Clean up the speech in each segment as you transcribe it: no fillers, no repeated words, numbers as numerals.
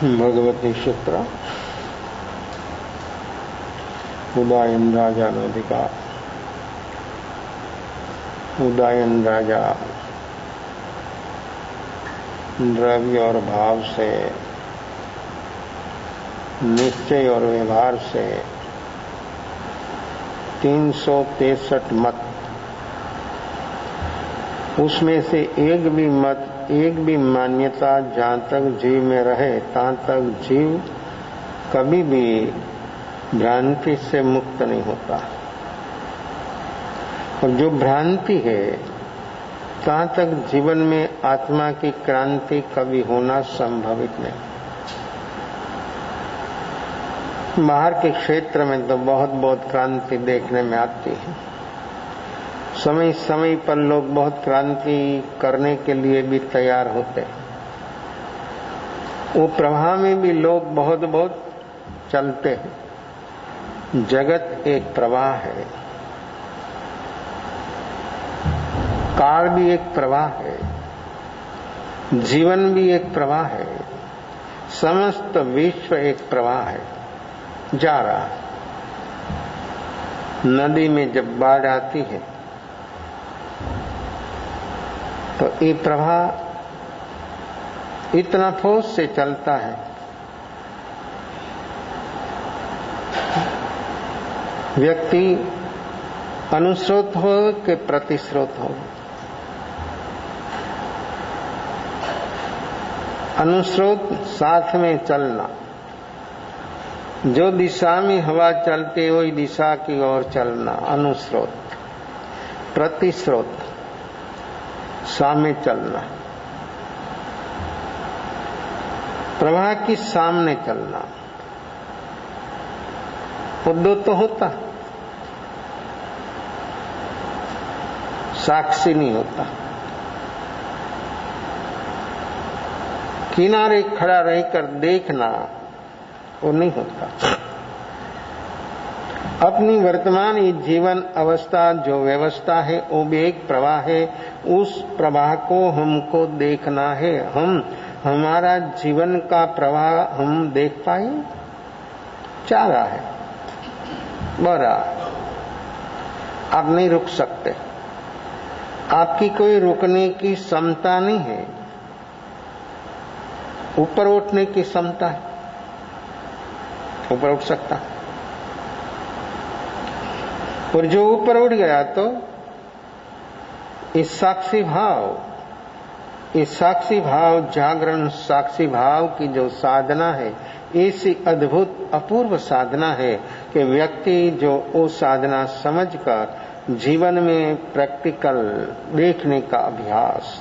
भगवती सूत्र उदायन राजा नदिका। उदायन राजा द्रव्य और भाव से, निश्चय और व्यवहार से 363 मत, उसमें से एक भी मत, एक भी मान्यता जहां तक जीव में रहे तहां तक जीव कभी भी भ्रांति से मुक्त नहीं होता। और जो भ्रांति है तहां तक जीवन में आत्मा की क्रांति कभी होना संभवित नहीं। बाहर के क्षेत्र में तो बहुत बहुत क्रांति देखने में आती है। समय समय पर लोग बहुत क्रांति करने के लिए भी तैयार होते हैं। वो प्रवाह में भी लोग बहुत बहुत चलते हैं। जगत एक प्रवाह है, काल भी एक प्रवाह है, जीवन भी एक प्रवाह है, समस्त विश्व एक प्रवाह है, जा रहा है। नदी में जब बाढ़ आती है तो ये प्रवाह इतना फोर्स से चलता है, व्यक्ति अनुस्रोत हो कि प्रतिस्रोत हो। अनुस्रोत साथ में चलना, जो दिशा में हवा चलती है वही दिशा की ओर चलना अनुस्रोत। प्रतिस्रोत सामने चलना, प्रवाह की सामने चलना। उद्दो तो होता, साक्षी नहीं होता। किनारे खड़ा रहकर देखना वो नहीं होता। अपनी वर्तमान ये जीवन अवस्था जो व्यवस्था है वो भी एक प्रवाह है। उस प्रवाह को हमको देखना है। हम हमारा जीवन का प्रवाह हम देख पाए, जा रहा है, बह रहा है। आप नहीं रुक सकते, आपकी कोई रुकने की क्षमता नहीं है। ऊपर उठने की क्षमता है, ऊपर उठ सकता। और जो ऊपर उठ गया तो इस साक्षी भाव जागरण साक्षी भाव की जो साधना है, ऐसी अद्भुत अपूर्व साधना है कि व्यक्ति जो वो साधना समझकर जीवन में प्रैक्टिकल देखने का अभ्यास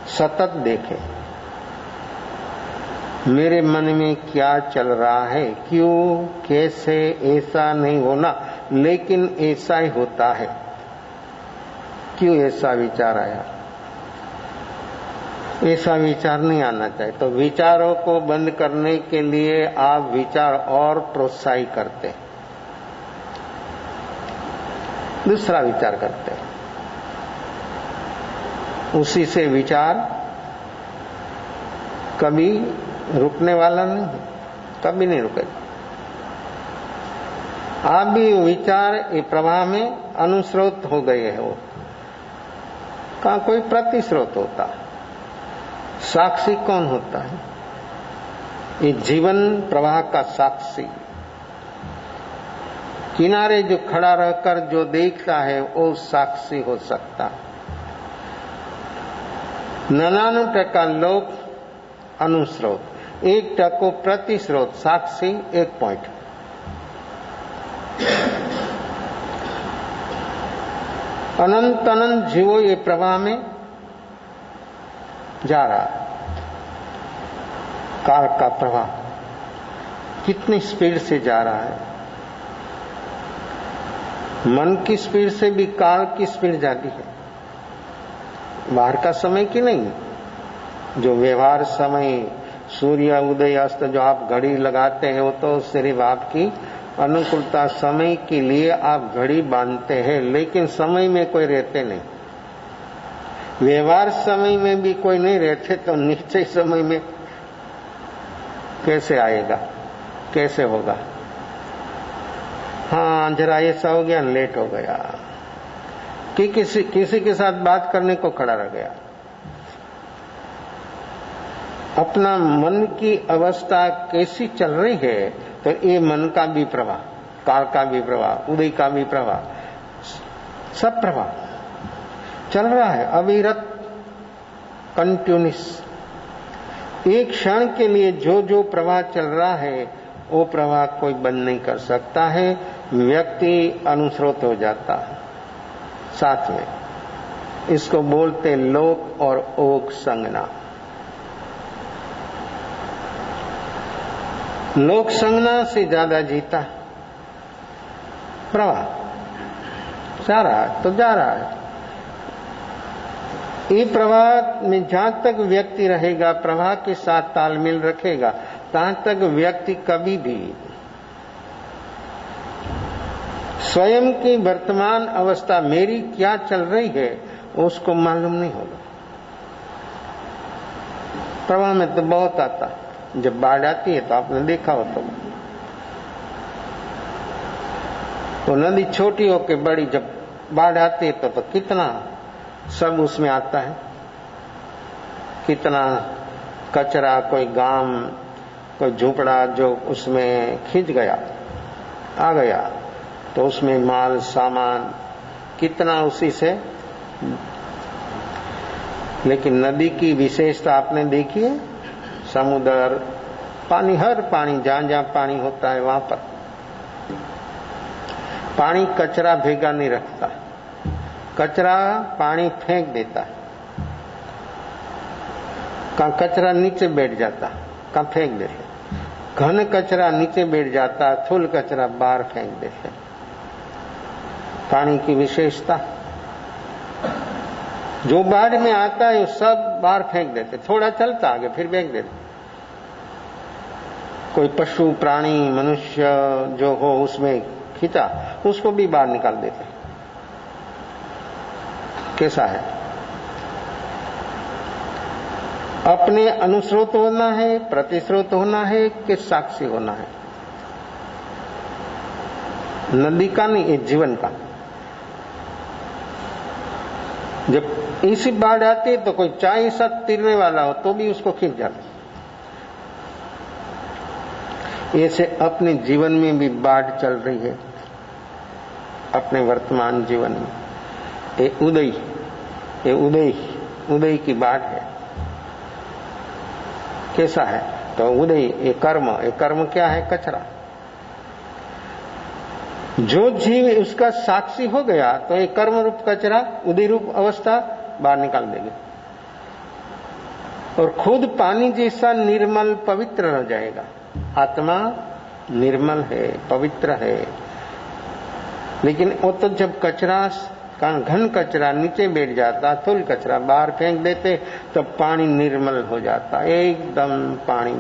सतत देखे। मेरे मन में क्या चल रहा है, क्यों, कैसे, ऐसा नहीं होना, लेकिन ऐसा ही होता है। क्यों ऐसा विचार आया? ऐसा विचार नहीं आना चाहिए। तो विचारों को बंद करने के लिए आप विचार और प्रोत्साहित करते, दूसरा विचार करते, उसी से विचार कभी रुकने वाला नहीं, कभी नहीं रुकेगा। आप भी विचार ये प्रवाह में अनुस्रोत हो गए हो। कहाँ कोई प्रतिस्रोत होता, साक्षी कौन होता है? ये जीवन प्रवाह का साक्षी। किनारे जो खड़ा रहकर जो देखता है वो साक्षी हो सकता। 99% लोग अनुस्रोत, 1% प्रतिस्रोत, साक्षी 1 पॉइंट। अनंत अनंत जीवो ये प्रवाह में जा रहा है। काल का प्रवाह कितनी स्पीड से जा रहा है। मन की स्पीड से भी काल की स्पीड जाती है। बाहर का समय की नहीं, जो व्यवहार समय, सूर्य उदय अस्त जो आप घड़ी लगाते हैं वो तो सिर्फ आपकी अनुकूलता समय के लिए आप घड़ी बांधते हैं, लेकिन समय में कोई रहते नहीं। व्यवहार समय में भी कोई नहीं रहते तो निश्चय समय में कैसे आएगा, कैसे होगा? हाँ, जरा ऐसा हो गया, लेट हो गया कि किसी के साथ बात करने को खड़ा रह गया। अपना मन की अवस्था कैसी चल रही है, तो ये मन का भी प्रवाह, काल का भी प्रवाह, उदय का भी प्रवाह, सब प्रवाह चल रहा है अविरत, कंटिन्यूस। एक क्षण के लिए जो जो प्रवाह चल रहा है वो प्रवाह कोई बंद नहीं कर सकता है, व्यक्ति अनुस्रोत हो जाता है साथ में। इसको बोलते लोक और ओक संज्ञा। लोक संज्ञा से ज्यादा जीता, प्रवाह जा रहा है तो जा रहा है। ये प्रवाह में जहां तक व्यक्ति रहेगा, प्रवाह के साथ तालमेल रखेगा, तहां तक व्यक्ति कभी भी स्वयं की वर्तमान अवस्था मेरी क्या चल रही है उसको मालूम नहीं होगा। प्रवाह में तो बहुत आता, जब बाढ़ आती है तो आपने देखा हो तो नदी छोटी होके बड़ी, जब बाढ़ आती है तो कितना सब उसमें आता है, कितना कचरा, कोई गांव, कोई झोपड़ा जो उसमें खिंच गया, आ गया, तो उसमें माल सामान कितना उसी से। लेकिन नदी की विशेषता आपने देखी है, समुद्र, पानी, हर पानी, जहां जहां पानी होता है वहां पर पानी कचरा भेगा नहीं रखता, कचरा पानी फेंक देता है। कहाँ कचरा नीचे बैठ जाता, कहाँ फेंक देते, घन कचरा नीचे बैठ जाता, थूल कचरा बाहर फेंक देते। पानी की विशेषता, जो बाढ़ में आता है वो सब बाहर फेंक देते, थोड़ा चलता आगे फिर फेंक देते। कोई पशु प्राणी मनुष्य जो हो उसमें खींचा, उसको भी बाहर निकाल देते। कैसा है? अपने अनुस्रोत होना है, प्रतिस्रोत होना है कि साक्षी होना है? नदी का नहीं, ये जीवन का। जब इसी बाढ़ आती है तो कोई चाय साथ तिरने वाला हो तो भी उसको खींच जाता। ऐसे अपने जीवन में भी बाढ़ चल रही है, अपने वर्तमान जीवन में। ये उदय की बात है। कैसा है? तो उदय, ये कर्म क्या है? कचरा। जो जीव उसका साक्षी हो गया तो ये कर्म रूप कचरा, उदय रूप अवस्था बाहर निकाल देंगे और खुद पानी जैसा निर्मल पवित्र रह जाएगा। आत्मा निर्मल है, पवित्र है। लेकिन वो तो जब कचरा, घन कचरा नीचे बैठ जाता, थूल कचरा बाहर फेंक देते, तो पानी निर्मल हो जाता, एकदम पानी।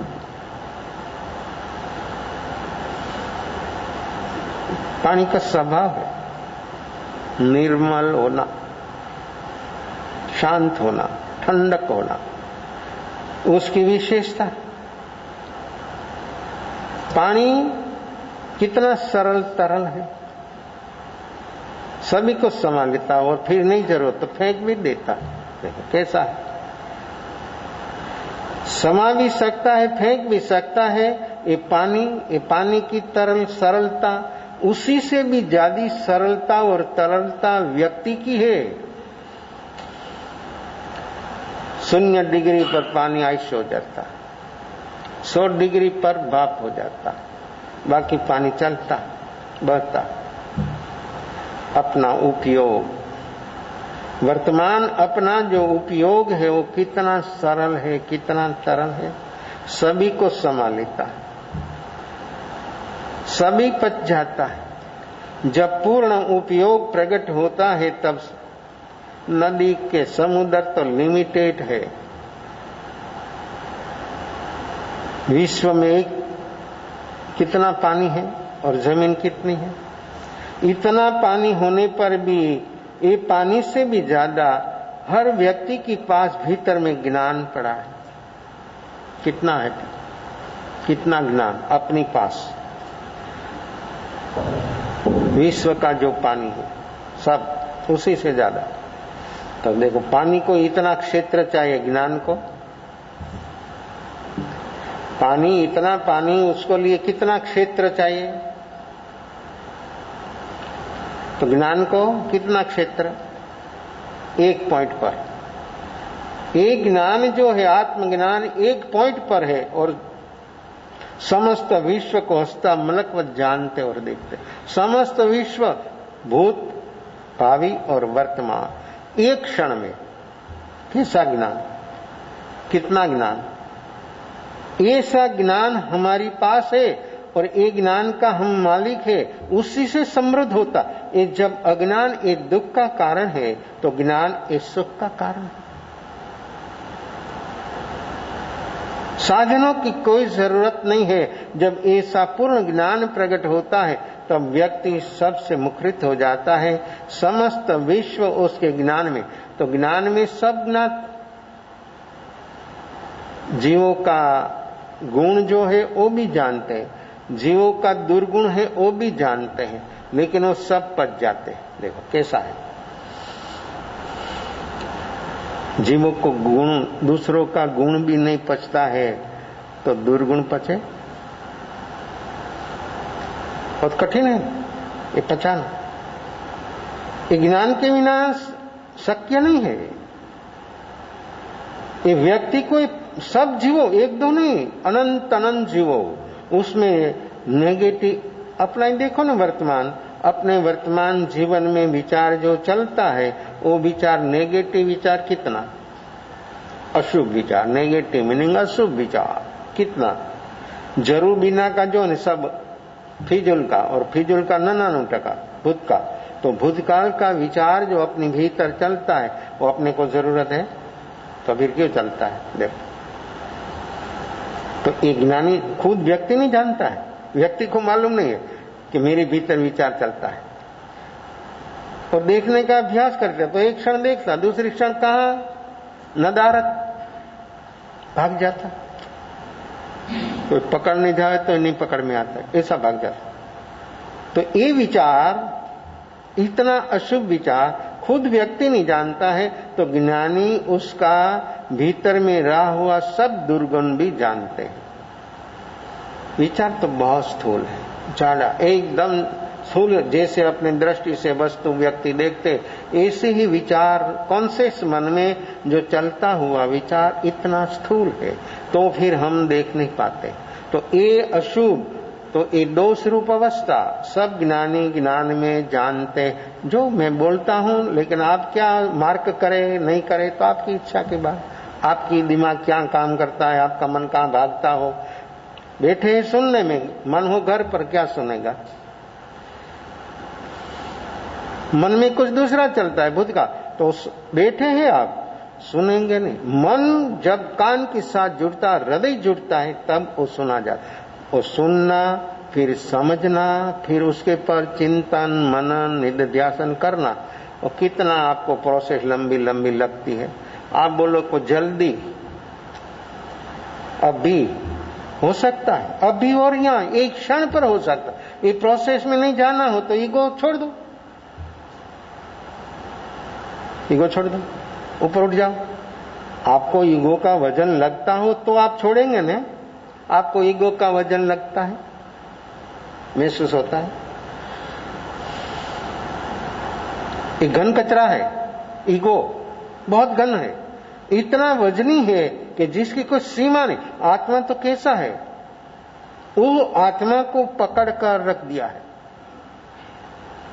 पानी का स्वभाव है निर्मल होना, शांत होना, ठंडक होना, उसकी विशेषता। पानी कितना सरल तरल है, सभी को समा लेता और फिर नहीं जरूरत तो फेंक भी देता। देखो कैसा है, समा भी सकता है, फेंक भी सकता है। ये पानी की तरल सरलता, उसी से भी ज्यादा सरलता और तरलता व्यक्ति की है। 0 डिग्री पर पानी आइस हो जाता, 100 डिग्री पर भाप हो जाता, बाकी पानी चलता बहता। अपना उपयोग, वर्तमान अपना जो उपयोग है वो कितना सरल है, कितना तरल है, सभी को समा लेता है, सभी पच जाता है। जब पूर्ण उपयोग प्रकट होता है तब नदी के समुद्र तो लिमिटेड है। विश्व में कितना पानी है और जमीन कितनी है, इतना पानी होने पर भी ये पानी से भी ज्यादा हर व्यक्ति के पास भीतर में ज्ञान पड़ा है। कितना है, कितना ज्ञान अपने पास। विश्व का जो पानी है सब उसी से ज्यादा। तब देखो पानी को इतना क्षेत्र चाहिए, ज्ञान को पानी इतना पानी, उसको लिए कितना क्षेत्र चाहिए। तो ज्ञान को कितना क्षेत्र, एक पॉइंट पर। एक ज्ञान जो है आत्मज्ञान एक पॉइंट पर है और समस्त विश्व को हस्ता मलकवत जानते और देखते। समस्त विश्व भूत भावी और वर्तमान एक क्षण में। कैसा ज्ञान, कितना ज्ञान, ऐसा ज्ञान हमारी पास है और ये ज्ञान का हम मालिक है, उसी से समृद्ध होता। ये जब अज्ञान ये दुख का कारण है तो ज्ञान ये सुख का कारण है। साधनों की कोई जरूरत नहीं है। जब ऐसा पूर्ण ज्ञान प्रकट होता है तब व्यक्ति सबसे मुखरित हो जाता है, समस्त विश्व उसके ज्ञान में। तो ज्ञान में सब ज्ञात जीवों का गुण जो है वो भी जानते हैं, जीवों का दुर्गुण है वो भी जानते हैं, लेकिन वो सब पच जाते हैं। देखो कैसा है, जीवों को गुण, दूसरों का गुण भी नहीं पचता है तो दुर्गुण पचे, बहुत कठिन है ये पचाना। ये ज्ञान के बिना शक्य नहीं है। ये व्यक्ति को सब जीवो, एक दो नहीं, अनंत अनंत जीवो, उसमें नेगेटिव अपना ही देखो ना। वर्तमान अपने वर्तमान जीवन में विचार जो चलता है वो विचार नेगेटिव विचार कितना, अशुभ विचार, नेगेटिव मीनिंग अशुभ विचार कितना, जरूर बिना का जो है सब फिजूल का, और फिजूल का 99% भूत का। तो भूतकाल का विचार जो अपने भीतर चलता है वो अपने को जरूरत है तो फिर क्यों चलता है। देखो तो एक ज्ञानी खुद व्यक्ति नहीं जानता है, व्यक्ति को मालूम नहीं है कि मेरे भीतर विचार चलता है। और देखने का अभ्यास करते तो एक क्षण देखता, दूसरी क्षण कहां नदारत भाग जाता, कोई पकड़ने जाए तो नहीं पकड़ में आता, ऐसा भाग जाता। तो ये विचार, इतना अशुभ विचार खुद व्यक्ति नहीं जानता है तो ज्ञानी उसका भीतर में रहा हुआ सब दुर्गुण भी जानते हैं। विचार तो बहुत स्थूल है, ज्यादा एकदम स्थूल, जैसे अपने दृष्टि से वस्तु व्यक्ति देखते ऐसे ही विचार कॉन्शियस मन में जो चलता हुआ विचार इतना स्थूल है तो फिर हम देख नहीं पाते। तो ये अशुभ, तो ये दोष रूप अवस्था सब ज्ञानी ज्ञान में जानते। जो मैं बोलता हूं, लेकिन आप क्या मार्क करे नहीं करे तो आपकी इच्छा की बात, आपकी दिमाग क्या काम करता है, आपका मन कहां भागता हो। बैठे हैं सुनने में, मन हो घर पर क्या सुनेगा, मन में कुछ दूसरा चलता है भूत का, तो बैठे हैं आप सुनेंगे नहीं। मन जब कान के साथ जुड़ता, हृदय जुड़ता है तब वो सुना जाता। वो सुनना, फिर समझना, फिर उसके पर चिंतन मनन निधिध्यासन करना, और कितना आपको प्रोसेस लंबी लंबी लगती है। आप बोलो को जल्दी अभी हो सकता है, अभी और यहां एक क्षण पर हो सकता है। ये प्रोसेस में नहीं जाना हो तो ईगो छोड़ दो, ईगो छोड़ दो, ऊपर उठ जाओ। आपको ईगो का वजन लगता हो तो आप छोड़ेंगे ना। आपको ईगो का वजन लगता है, महसूस होता है, एक घन कचरा है ईगो, बहुत घन है, इतना वजनी है कि जिसकी कोई सीमा नहीं। आत्मा तो कैसा है, वो आत्मा को पकड़ कर रख दिया है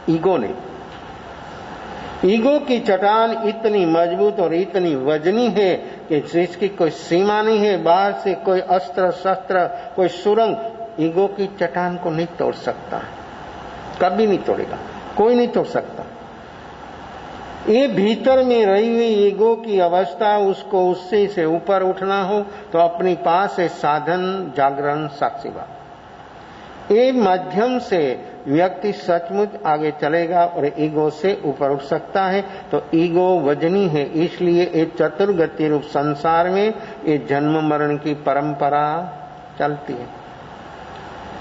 ईगो ने। ईगो की चट्टान इतनी मजबूत और इतनी वजनी है कि जिसकी कोई सीमा नहीं है। बाहर से कोई अस्त्र शस्त्र, कोई सुरंग ईगो की चट्टान को नहीं तोड़ सकता, कभी नहीं तोड़ेगा, कोई नहीं तोड़ सकता। ये भीतर में रही हुई ईगो की अवस्था, उसको उससे से ऊपर उठना हो तो अपने पास है साधन, जागरण, साक्षीभाव। ये माध्यम से व्यक्ति सचमुच आगे चलेगा और ईगो से ऊपर उठ सकता है। तो ईगो वजनी है, इसलिए ये चतुर्गति रूप संसार में ये जन्म मरण की परंपरा चलती है,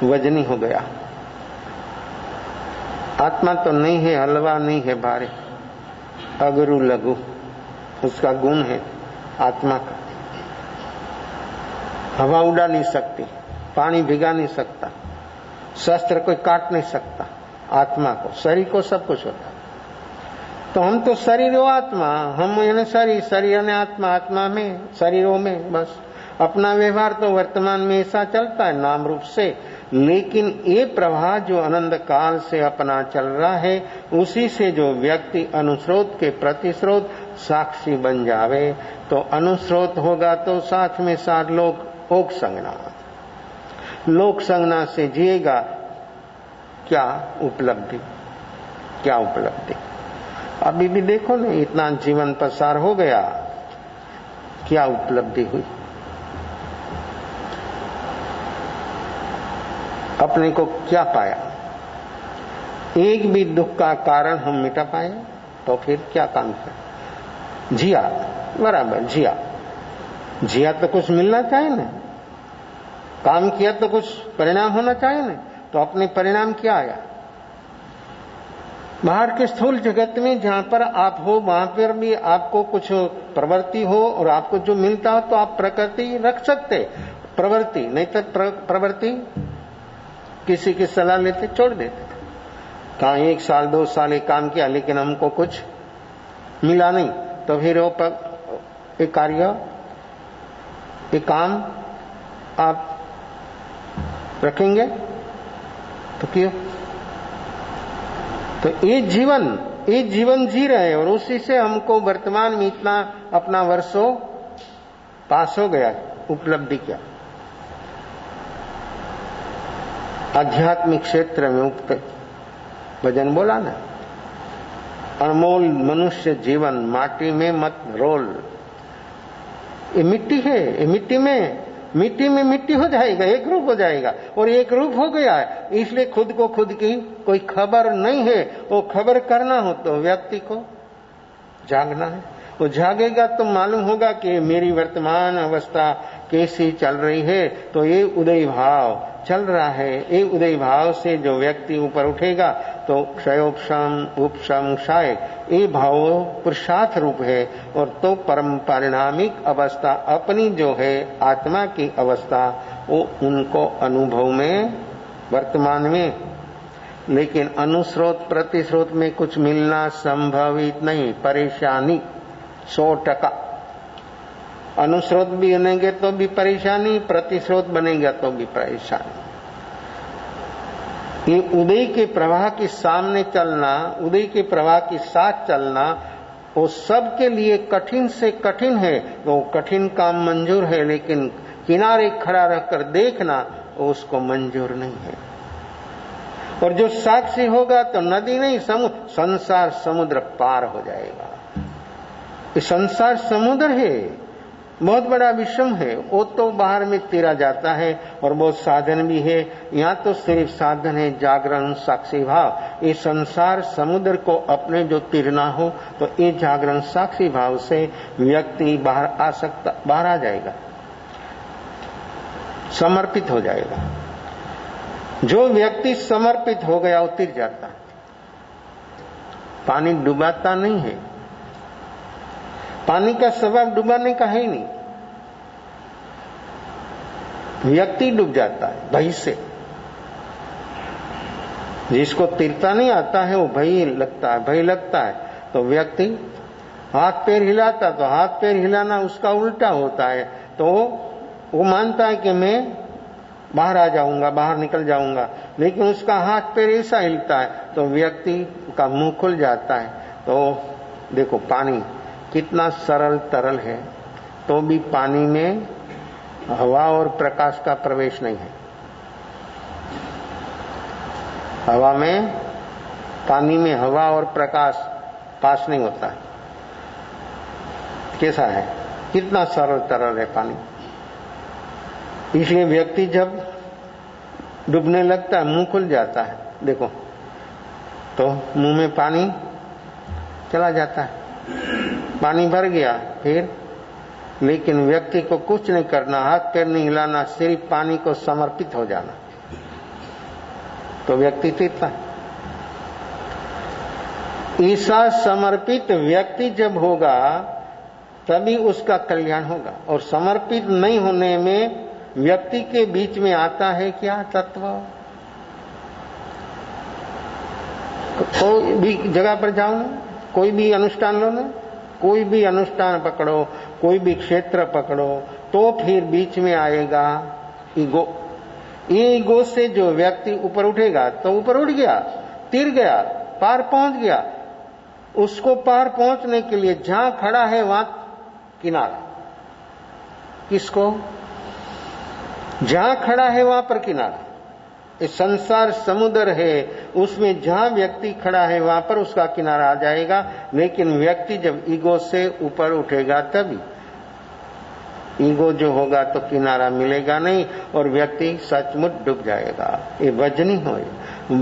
वजनी हो गया। आत्मा तो नहीं है, हलवा नहीं है भारी, अगरु लघु उसका गुण है आत्मा का। हवा उड़ा नहीं सकती, पानी भिगा नहीं सकता, शस्त्र कोई काट नहीं सकता आत्मा को, शरीर को सब कुछ होता। तो हम तो शरीर हो आत्मा, हम यानी शरीर, शरीर यानी आत्मा, आत्मा में शरीरों में बस अपना व्यवहार तो वर्तमान में ऐसा चलता है नाम रूप से। लेकिन ये प्रवाह जो अनंत काल से अपना चल रहा है, उसी से जो व्यक्ति अनुस्रोत के प्रतिस्रोत साक्षी बन जावे, तो अनुस्रोत होगा तो साथ में साथ लोक संज्ञा, लोक संज्ञा से जिएगा। क्या उपलब्धि, क्या उपलब्धि। अभी भी देखो ना, इतना जीवन पसार हो गया, क्या उपलब्धि हुई। अपने को क्या पाया, एक भी दुख का कारण हम मिटा पाए तो फिर क्या काम किया। जिया, बराबर जिया, जिया तो कुछ मिलना चाहिए ना, काम किया तो कुछ परिणाम होना चाहिए ना। तो अपने परिणाम क्या आया। बाहर के स्थूल जगत में जहां पर आप हो, वहां पर भी आपको कुछ प्रवृत्ति हो और आपको जो मिलता हो तो आप प्रकृति रख सकते, प्रवृत्ति नहीं तो प्रवृत्ति किसी की सलाह लेते छोड़ देते। कहा 1 साल 2 साल एक काम किया लेकिन हमको कुछ मिला नहीं, तो फिर वो एक कार्य, एक काम आप रखेंगे तो क्यों। तो ये जीवन जी रहे और उसी से हमको वर्तमान में इतना अपना वर्षों पास हो गया। उपलब्धि क्या। आध्यात्मिक क्षेत्र में भजन बोला ना, अनमोल मनुष्य जीवन माटी में मत रोल। ये मिट्टी है, ये मिट्टी में मिट्टी हो जाएगा, एक रूप हो जाएगा और एक रूप हो गया है। इसलिए खुद को खुद की कोई खबर नहीं है। वो खबर करना हो तो व्यक्ति को जागना है। वो जागेगा तो मालूम होगा कि मेरी वर्तमान अवस्था कैसी चल रही है। तो ये उदय भाव चल रहा है, ये उदय भाव से जो व्यक्ति ऊपर उठेगा तो क्षयोपशम उपशम क्षय, ये भाव पुरुषार्थ रूप है। और तो परम परिणामिक अवस्था अपनी जो है आत्मा की अवस्था, वो उनको अनुभव में वर्तमान में, लेकिन अनुस्रोत प्रतिस्रोत में कुछ मिलना संभवित नहीं। परेशानी 100%। अनुस्रोत भी बनेंगे तो भी परेशानी, प्रतिस्रोत बनेगा तो भी परेशानी। ये उदय के प्रवाह के सामने चलना, उदय के प्रवाह के साथ चलना, वो सबके लिए कठिन से कठिन है। वो कठिन काम मंजूर है, लेकिन किनारे खड़ा रहकर देखना वो उसको मंजूर नहीं है। और जो साक्षी होगा तो नदी नहीं संसार समुद्र पार हो जाएगा। ये संसार समुद्र है, बहुत बड़ा विषम है। वो तो बाहर में तैरा जाता है और बहुत साधन भी है। यहाँ तो सिर्फ साधन है जागरण साक्षी भाव। ये संसार समुद्र को अपने जो तैरना हो तो ये जागरण साक्षी भाव से व्यक्ति बाहर आ सकता, बाहर आ जाएगा, समर्पित हो जाएगा। जो व्यक्ति समर्पित हो गया वो तैर जाता। पानी डुबाता नहीं है, पानी का स्वभाव डुबाने का है ही नहीं। व्यक्ति डूब जाता है भय से। जिसको तैरता नहीं आता है वो भय लगता है तो व्यक्ति हाथ पैर हिलाता, तो हाथ पैर हिलाना उसका उल्टा होता है। तो वो मानता है कि मैं बाहर आ जाऊंगा, बाहर निकल जाऊंगा, लेकिन उसका हाथ पैर ऐसा हिलता है तो व्यक्ति का मुंह खुल जाता है। तो देखो पानी कितना सरल तरल है, तो भी पानी में हवा और प्रकाश का प्रवेश नहीं है। हवा में, पानी में हवा और प्रकाश पास नहीं होता है। कैसा है, कितना सरल तरल है पानी। इसलिए व्यक्ति जब डूबने लगता है मुंह खुल जाता है। देखो तो मुंह में पानी चला जाता है, पानी भर गया फिर, लेकिन व्यक्ति को कुछ नहीं करना, हाथ पैर नहीं हिलाना, सिर्फ पानी को समर्पित हो जाना, तो व्यक्ति तीर्था है। ऐसा समर्पित व्यक्ति जब होगा तभी उसका कल्याण होगा। और समर्पित नहीं होने में व्यक्ति के बीच में आता है क्या तत्व। कोई भी जगह पर जाओ ना, कोई भी अनुष्ठान लो ना, कोई भी अनुष्ठान पकड़ो, कोई भी क्षेत्र पकड़ो, तो फिर बीच में आएगा ईगो। ईगो से जो व्यक्ति ऊपर उठेगा तो ऊपर उठ गया, तिर गया, पार पहुंच गया। उसको पार पहुंचने के लिए जहां खड़ा है वहां किनारा, किसको, जहां खड़ा है वहां पर किनारा। इस संसार समुद्र है, उसमें जहां व्यक्ति खड़ा है वहां पर उसका किनारा आ जाएगा। लेकिन व्यक्ति जब ईगो से ऊपर उठेगा तभी, ईगो जो होगा तो किनारा मिलेगा नहीं और व्यक्ति सचमुच डूब जाएगा। ये वजनी हो,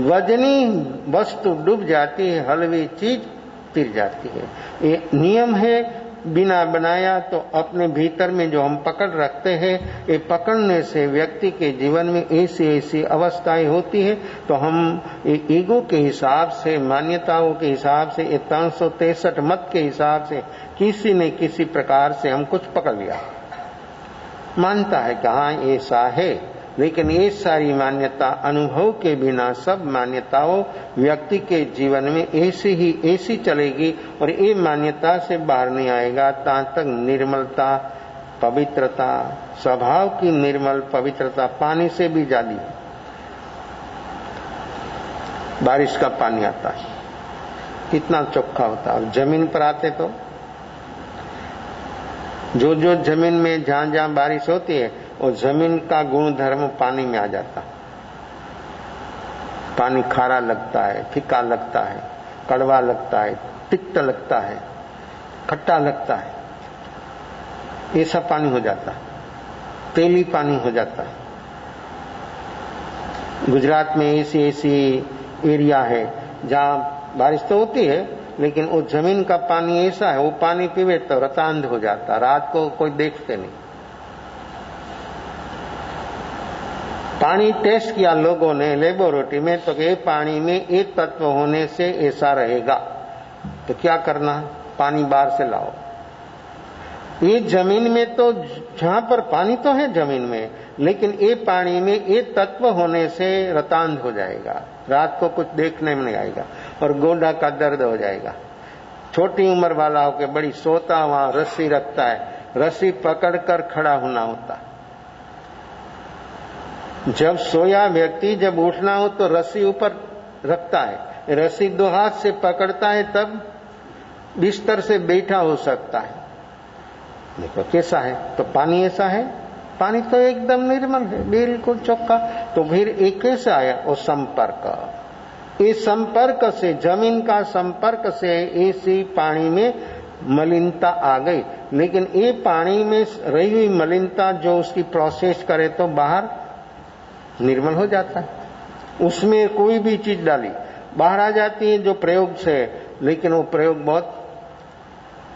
वजनी वस्तु डूब जाती है, हलवी चीज तिर जाती है। ये नियम है बिना बनाया। तो अपने भीतर में जो हम पकड़ रखते हैं, ये पकड़ने से व्यक्ति के जीवन में ऐसी ऐसी अवस्थाएं होती है। तो हम ईगो के हिसाब से, मान्यताओं के हिसाब से, 363 मत के हिसाब से किसी न किसी प्रकार से हम कुछ पकड़ लिया, मानता है कि हाँ ऐसा है। लेकिन ये सारी मान्यता अनुभव के बिना, सब मान्यताओं व्यक्ति के जीवन में ऐसी चलेगी और ये मान्यता से बाहर नहीं आएगा तब तक निर्मलता, पवित्रता, स्वभाव की निर्मल पवित्रता पानी से भी ज्यादा। बारिश का पानी आता है कितना चोखा होता है, और जमीन पर आते तो जो जमीन में जहां जहां बारिश होती है और जमीन का गुण धर्म पानी में आ जाता। पानी खारा लगता है, फीका लगता है, कड़वा लगता है, तिक्त लगता है, खट्टा लगता है, ऐसा पानी हो जाता है, तेली पानी हो जाता है। गुजरात में ऐसी एरिया है जहां बारिश तो होती है लेकिन वो जमीन का पानी ऐसा है, वो पानी पीवे तो रतांध हो जाता, रात को कोई देखते नहीं। पानी टेस्ट किया लोगों ने लेबोरेटरी में, तो ये पानी में एक तत्व होने से ऐसा रहेगा, तो क्या करना, पानी बाहर से लाओ। ये जमीन में तो, जहां पर पानी तो है जमीन में, लेकिन ये पानी में एक तत्व होने से रतांध हो जाएगा, रात को कुछ देखने में नहीं आएगा और गोडा का दर्द हो जाएगा। छोटी उम्र वाला होकर बड़ी सोता वहां रस्सी रखता है, रस्सी पकड़कर खड़ा होना होता। जब सोया व्यक्ति जब उठना हो तो रस्सी ऊपर रखता है, रस्सी 2 हाथ से पकड़ता है तब बिस्तर से बैठा हो सकता है। देखो कैसा है, तो पानी ऐसा है, पानी तो एकदम निर्मल है, बिल्कुल चौख्खा। तो फिर एक कैसा आया, वो संपर्क। इस संपर्क से, जमीन का संपर्क से इसी पानी में मलिनता आ गई। लेकिन ये पानी में रही हुई मलिनता जो उसकी प्रोसेस करे तो बाहर निर्मल हो जाता है। उसमें कोई भी चीज डाली बाहर आ जाती है जो प्रयोग से, लेकिन वो प्रयोग बहुत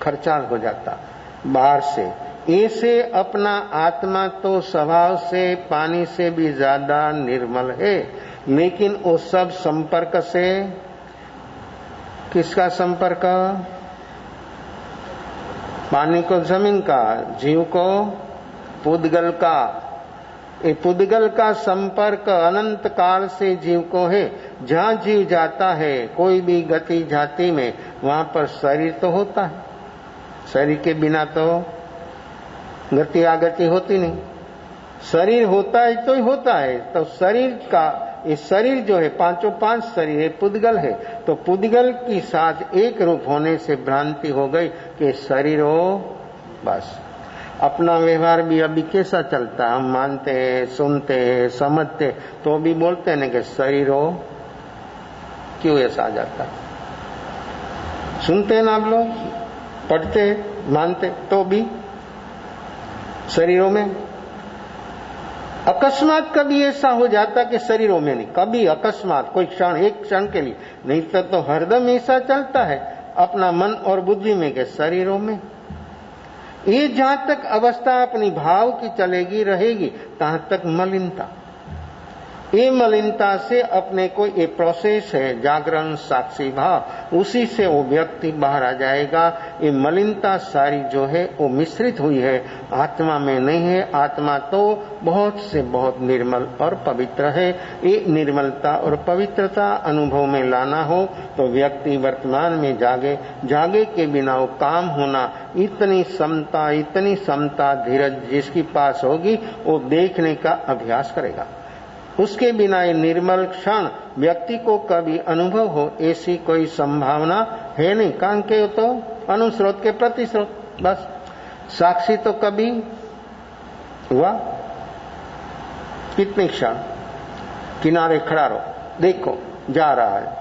खर्चाल हो जाता बाहर से। ऐसे अपना आत्मा तो स्वभाव से पानी से भी ज्यादा निर्मल है, लेकिन वो सब संपर्क से, किसका संपर्क, पानी को जमीन का, जीव को पुद्गल का। ये पुद्गल का संपर्क अनंत काल से जीव को है। जहां जीव जाता है कोई भी गति जाति में, वहां पर शरीर तो होता है, शरीर के बिना तो गति आगति होती नहीं। शरीर होता है तो ही होता है। तो शरीर का, ये शरीर जो है 5 शरीर है, पुद्गल है। तो पुद्गल के साथ एक रूप होने से भ्रांति हो गई कि शरीर हो, बस। अपना व्यवहार भी अभी कैसा चलता है, हम मानते हैं, सुनते हैं, समझते, तो भी बोलते हैं ना कि शरीर हो, क्यों ऐसा आ जाता है। सुनते हैं ना आप लोग, पढ़ते, मानते, तो भी शरीरों में अकस्मात कभी ऐसा हो जाता कि शरीरों में नहीं, कभी अकस्मात कोई क्षण, एक क्षण के लिए, नहीं तो हरदम ऐसा चलता है अपना मन और बुद्धि में के शरीरों में। ये जहां तक अवस्था अपनी भाव की चलेगी रहेगी तहां तक मलिनता, ये मलिनता से अपने को ये प्रोसेस है जागरण साक्षी भाव, उसी से वो व्यक्ति बाहर आ जाएगा। ये मलिनता सारी जो है वो मिश्रित हुई है, आत्मा में नहीं है। आत्मा तो बहुत से बहुत निर्मल और पवित्र है। ये निर्मलता और पवित्रता अनुभव में लाना हो तो व्यक्ति वर्तमान में जागे, जागे के बिना वो काम होना, इतनी समता धीरज जिसके पास होगी वो देखने का अभ्यास करेगा। उसके बिना ये निर्मल क्षण व्यक्ति को कभी अनुभव हो ऐसी कोई संभावना है नहीं। कारण के तो अनुस्रोत के प्रतिस्रोत, बस साक्षी तो कभी हुआ। कितने क्षण किनारे खड़ा रहो, देखो जा रहा है।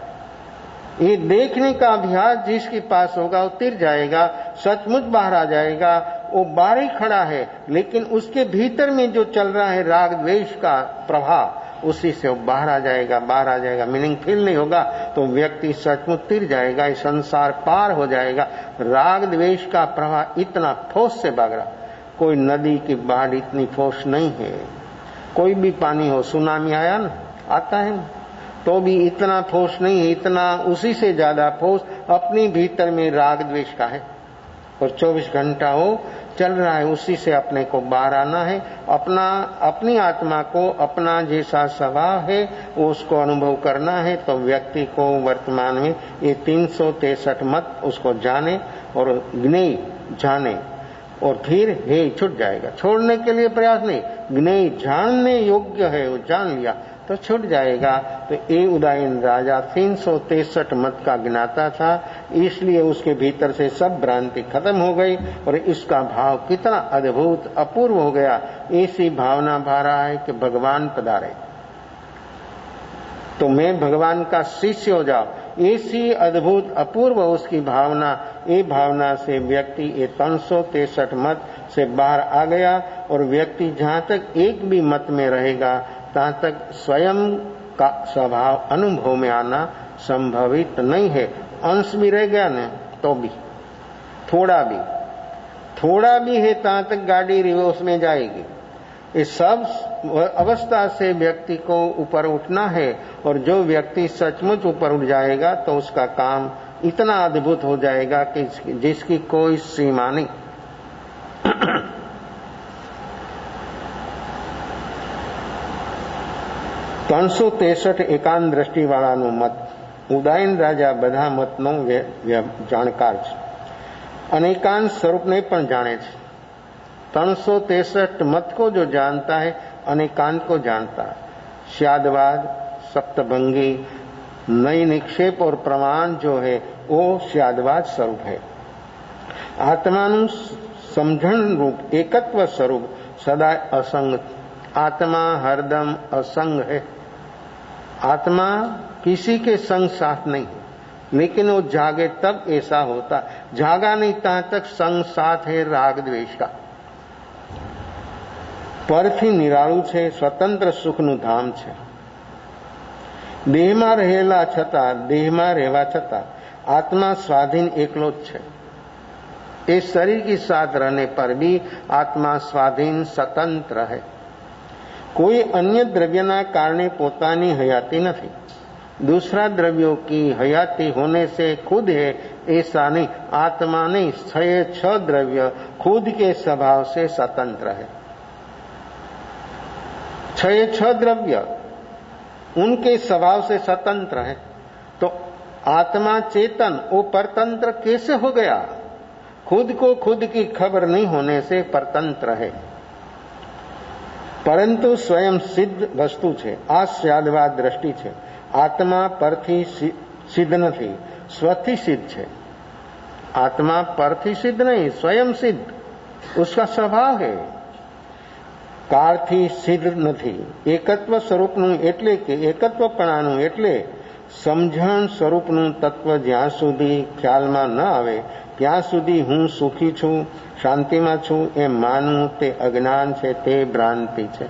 ये देखने का अभ्यास जिसके पास होगा वो तिर जाएगा, सचमुच बाहर आ जाएगा। वो बाहर ही खड़ा है लेकिन उसके भीतर में जो चल रहा है राग द्वेष का प्रभाव, उसी से वो बाहर आ जाएगा। मीनिंग फील नहीं होगा तो व्यक्ति सचमुच तिर जाएगा, इस संसार पार हो जाएगा। राग द्वेष का प्रभाव इतना फोर्स से भाग रहा, कोई नदी की बाढ़ इतनी फोर्स नहीं है। कोई भी पानी हो, सुनामी आया ना, आता है ना, तो भी इतना फोर्स नहीं है, इतना उसी से ज्यादा फोर्स अपनी भीतर में राग द्वेष का है। और 24 घंटा हो चल रहा है, उसी से अपने को बाहर आना है। अपनी आत्मा को अपना जैसा स्वभाव है वो उसको अनुभव करना है। तो व्यक्ति को वर्तमान में ये 363 मत उसको जाने और ज्ञेय जाने और फिर हे छूट जाएगा। छोड़ने के लिए प्रयास नहीं, ज्ञेय जानने योग्य है, वो जान लिया तो छूट जाएगा। तो ये उदयन राजा 363 मत का ज्ञाता था, इसलिए उसके भीतर से सब भ्रांति खत्म हो गई और इसका भाव कितना अद्भुत अपूर्व हो गया। ऐसी भावना भा रहा है कि भगवान पधारे तो मैं भगवान का शिष्य हो जाऊं। ऐसी अद्भुत अपूर्व उसकी भावना, ये भावना से व्यक्ति ये 363 मत से बाहर आ गया। और व्यक्ति जहां तक एक भी मत में रहेगा तहां तक स्वयं का स्वभाव अनुभव में आना संभवित नहीं है। अंश भी रह गया न तो भी थोड़ा भी है तहां तक गाड़ी रिवर्स में जाएगी। इस सब अवस्था से व्यक्ति को ऊपर उठना है और जो व्यक्ति सचमुच ऊपर उठ जाएगा तो उसका काम इतना अद्भुत हो जाएगा कि जिसकी कोई सीमा नहीं। 363 एकांत दृष्टि वाળાનું મત ઉદયન રાજા બધા મતનો જાણકાર છે અને એકાંત સ્વરૂપને પણ જાણે છે। 363 मत को जो जानता है अनेकांत को जानता है। स्यादवाद, सप्तभंगी, नई निक्षेप और प्रमाण जो है वो स्यादवाद स्वरूप है। आत्मानु समझण रूप एकत्व स्वरूप सदा असंग, आत्मा हरदम असंग है। आत्मा किसी के संग साथ नहीं, लेकिन वो जागे तब ऐसा होता, जागा नहीं तहां तक संग साथ है राग द्वेष का। परथी निराळू छे, स्वतंत्र सुखનું ધામ છે। દેહમાં રહેલા છતાં, દેહમાં રહેવા છતાં आत्मा स्वाधीन एकलो જ છે। इस शरीर के साथ रहने पर भी आत्मा स्वाधीन स्वतंत्र है। कोई अन्य द्रव्यना कारणे पोतानी हयाती नहीं, दूसरा द्रव्यों की हयाती होने से खुद है ऐसा नहीं। आत्मा नहीं, 6 द्रव्य खुद के स्वभाव से स्वतंत्र है। 6 द्रव्य उनके स्वभाव से स्वतंत्र है। तो आत्मा चेतन वो परतंत्र कैसे हो गया? खुद को खुद की खबर नहीं होने से परतंत्र है, परंतु स्वयं सिद्ध वस्तु है। आ स्यादवाद दृष्टि है। आत्मा परथी सिद्ध नहीं, स्वथी सिद्ध है। आत्मा परथी सिद्ध नहीं, स्वयं सिद्ध, उसका स्वभाव है। કાળથી સિદ્ધ નથી। એકત્વ સ્વરૂપનું એટલે કે એકત્વપણાનું એટલે સમજણ સ્વરૂપનું તત્વ જ્યાં સુધી ખ્યાલમાં ન આવે ત્યાં સુધી હું સુખી છું, શાંતિમાં છું એમ માનવું તે અજ્ઞાન છે, તે ભ્રાંતિ છે।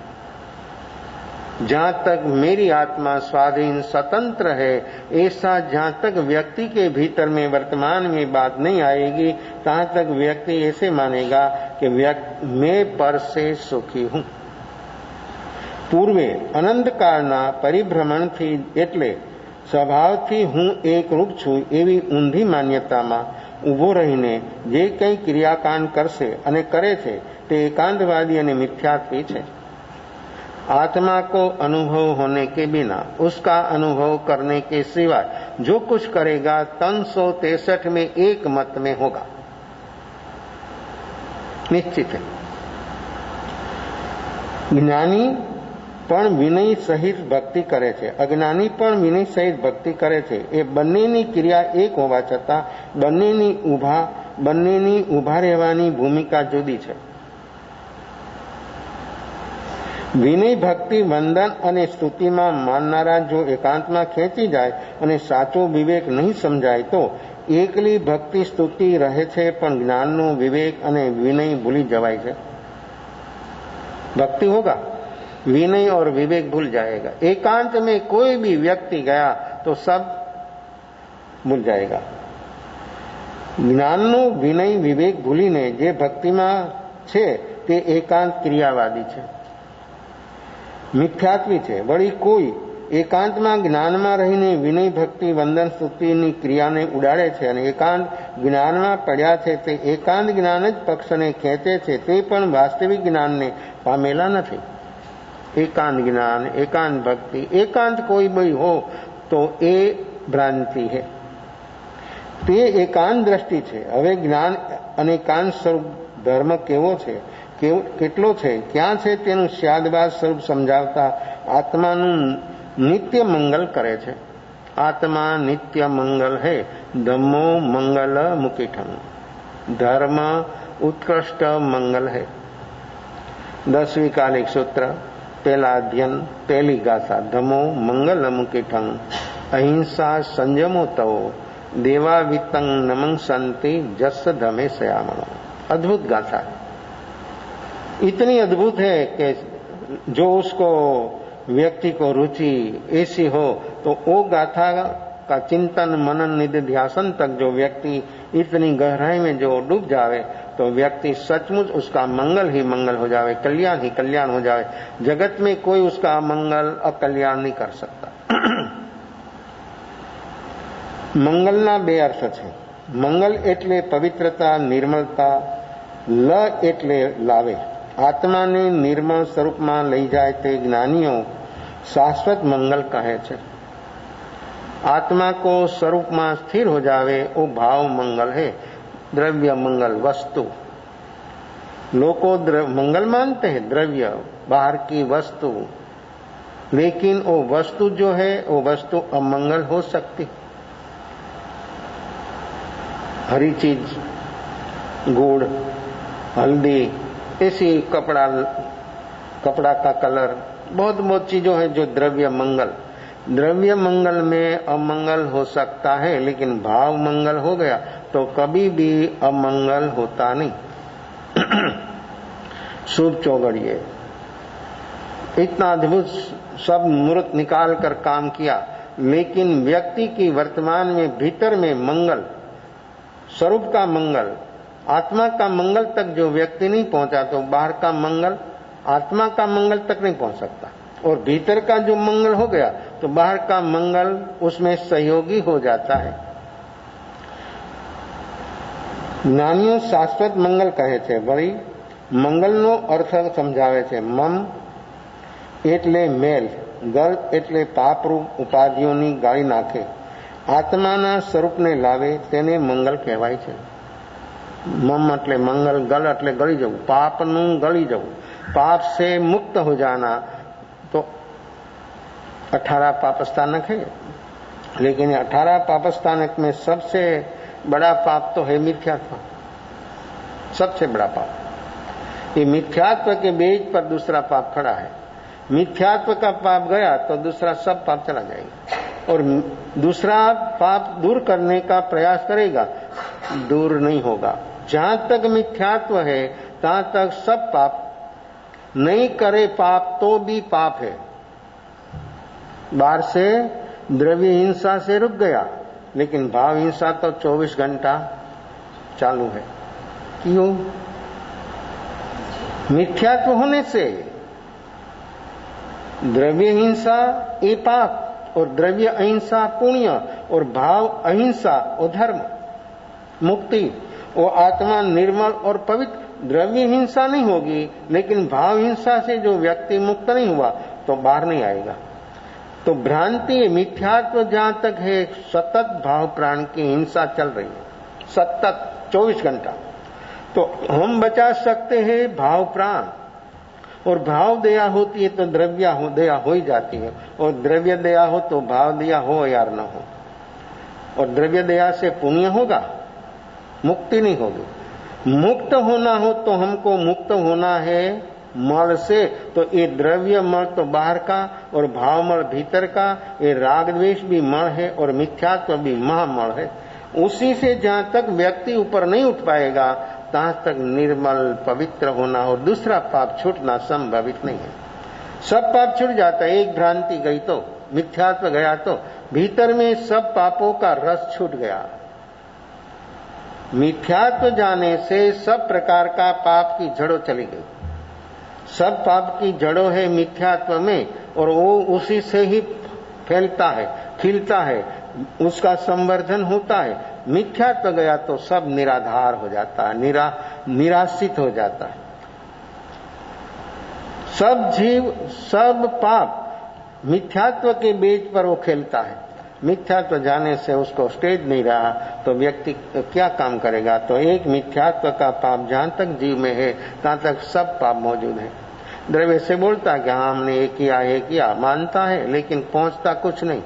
जहां तक मेरी आत्मा स्वाधीन स्वतंत्र है, ऐसा जहां तक व्यक्ति के भीतर में वर्तमान में बात नहीं आएगी, तहां तक व्यक्ति ऐसे मानेगा कि मैं पर से सुखी हूं। पूर्वे अनंतकाळના પરિભ્રમણથી એટલે સ્વભાવથી હું એકરૂપ છું એવી ઊંધી માન્યતામાં ઊભો રહીને જે કંઈ ક્રિયાકાંડ કરશે અને કરે છે તે એકાંતવાદી અને મિથ્યાત્વી છે। आत्मा को अनुभव होने के बिना उसका अनुभव करने के सिवाय जो कुछ करेगा 363 में एक मत में होगा, निश्चित है। ज्ञानी पण विनय सहित भक्ति करे छे, अज्ञानी पण विनय सहित भक्ति करे छे। ए बंनेनी क्रिया एक होवा छतां बंनेनी उभा रहेवानी भूमिका जुदी छे। विनय भक्ति वंदन अने स्तुति में माननारा जो एकांत में खेंची जाए अने साचो विवेक नहीं समझाय तो एकली भक्ति स्तुति रहे छे, पण ज्ञाननो विवेक अने विनय भूली जवाय छे। भक्ति होगा, विनय और विवेक भूल जाएगा। एकांत में कोई भी व्यक्ति गया तो सब भूल जाएगा। ज्ञाननो विनय विवेक भूलीने जे भक्ति में छे ते एकांत क्रियावादी छे, मिथ्यात्वी छे। वળી કોઈ એકાંતમાં જ્ઞાનમાં રહીને વિનય ભક્તિ વંદન સ્તુતિની ક્રિયાને ઉડાડે છે અને એકાંત જ્ઞાનમાં પડ્યા છે તે એકાંત જ્ઞાન જ પક્ષને ખેંચે છે, તે પણ વાસ્તવિક જ્ઞાનને પામેલા નથી। एकांत ज्ञान, एकांत भक्ति, एकांत कोई भी हो तो ए भ्रांति है, ते एकांत दृष्टि छे। हवे ज्ञान अने एकांत स्वरूप धर्म केवो छे, કેટલો છે, ક્યાં છે તેનું સ્યાદબાદ સ્વરૂપ સમજાવતા આત્માનું નિત્ય મંગલ કરે છે। આત્મા નિત્ય મંગલ હે, ધમ્મો મંગલ મુકીઠમ, ધર્મ उत्कृष्ट मंगल है। 10वीं कालिक सूत्र, पहला अध्ययन, पहली गाथा। धमो मंगल मुकीठं, अहिंसा संयमो तवो, देवावितं नमं संति जस धमे श्यामणो। अद्भुत गाथा, इतनी अद्भुत है कि जो उसको व्यक्ति को रुचि ऐसी हो तो वो गाथा का चिंतन मनन निधिध्यासन तक जो व्यक्ति इतनी गहराई में जो डूब जावे तो व्यक्ति सचमुच उसका मंगल ही मंगल हो जावे, कल्याण ही कल्याण हो जावे। जगत में कोई उसका मंगल अकल्याण नहीं कर सकता। मंगलना बे अर्थ छे। मंगल एटले पवित्रता, निर्मलता, ल एटले लावे। आत्मा ने निर्मल स्वरूप में लई जाए ते ज्ञानीओ शाश्वत मंगल कहे छे। आत्मा को स्वरूप में स्थिर हो जावे वो भाव मंगल है। द्रव्य मंगल, वस्तु, लोको मंगल मानते हैं द्रव्य, बाहर की वस्तु, लेकिन वो वस्तु जो है वो वस्तु अमंगल हो सकती। हरी चीज, गुड़, हल्दी, ऐसी कपड़ा का कलर, बहुत चीजों है जो द्रव्य मंगल। द्रव्य मंगल में अमंगल हो सकता है, लेकिन भाव मंगल हो गया तो कभी भी अमंगल होता नहीं। शुभ चौगड़िए, इतना अद्भुत सब मूर्त निकाल कर काम किया, लेकिन व्यक्ति की वर्तमान में भीतर में मंगल, स्वरूप का मंगल, आत्मा का मंगल तक जो व्यक्ति नहीं पहुंचा तो बाहर का मंगल, आत्मा का मंगल तक नहीं पहुंच सकता। और भीतर का जो मंगल हो गया तो बाहर का मंगल उसमें सहयोगी हो जाता है। ज्ञानीओ शाश्वत मंगल कहे छे। वળી मंगलનો अर्थ समझावे छे। मम एटले मेल, गर्व एटले पापरूप उपाधिओनी गाળી नाखे, आत्माना स्वरूपने लावे તેને મંગલ કહેવાય છે। मम એટલે मंगल, गल એટલે गली जવું, पापનું गली जવું, पाप से मुक्त हो जाना। तो 18 पापस्थानक है, लेकिन 18 पापस्थानक में सबसे बड़ा पाप तो है मिथ्यात्व। सबसे बड़ा पाप ये मिथ्यात्व के बेज पर दूसरा पाप खड़ा है। मिथ्यात्व का पाप गया तो दूसरा सब पाप चला जाएगा, और दूसरा पाप दूर करने का प्रयास करेगा, दूर नहीं होगा। जहां तक मिथ्यात्व है तहां तक सब पाप, नहीं करे पाप तो भी पाप है। बाहर से द्रव्य हिंसा से रुक गया, लेकिन भाव हिंसा तो 24 घंटा चालू है। क्यों? मिथ्यात्व होने से। द्रव्य हिंसा ये पाप और द्रव्य अहिंसा पुण्य और भाव अहिंसा और धर्म मुक्ति। वो आत्मा निर्मल और पवित्र। द्रव्य हिंसा नहीं होगी, लेकिन भाव हिंसा से जो व्यक्ति मुक्त नहीं हुआ तो बाहर नहीं आएगा। तो भ्रांति मिथ्यात्व जहां तक है, सतत भाव प्राण की हिंसा चल रही है, सतत 24 घंटा। तो हम बचा सकते हैं भाव प्राण, और भाव दया होती है तो द्रव्य दया हो ही जाती है, और द्रव्य दया हो तो भाव दया हो या न हो। और द्रव्य दया से पुण्य होगा, मुक्ति नहीं होगी। मुक्त होना हो तो हमको मुक्त होना है मल से। तो ये द्रव्य मल तो बाहर का और भाव मल भीतर का। ये राग द्वेष भी मल है और मिथ्यात्व भी महामल है। उसी से जहां तक व्यक्ति ऊपर नहीं उठ पाएगा, तहां तक निर्मल पवित्र होना और दूसरा पाप छूटना संभवित नहीं है। सब पाप छूट जाता है, एक भ्रांति गई तो, मिथ्यात्व गया तो भीतर में सब पापों का रस छूट गया। मिथ्यात्व जाने से सब प्रकार का पाप की जड़ों चली गई। सब पाप की जड़ों है मिथ्यात्व में, और वो उसी से ही फैलता है, खिलता है, उसका संवर्धन होता है। मिथ्यात्व गया तो सब निराधार हो जाता है, निराशित हो जाता है। सब जीव सब पाप मिथ्यात्व के बेज पर वो खेलता है। मिथ्यात्व जाने से उसको स्टेज नहीं रहा तो व्यक्ति क्या काम करेगा। तो एक मिथ्यात्व का पाप जहां तक जीव में है, तहां तक सब पाप मौजूद है। द्रव्य से बोलता कि हाँ हमने ये किया, मानता है, लेकिन पहुंचता कुछ नहीं।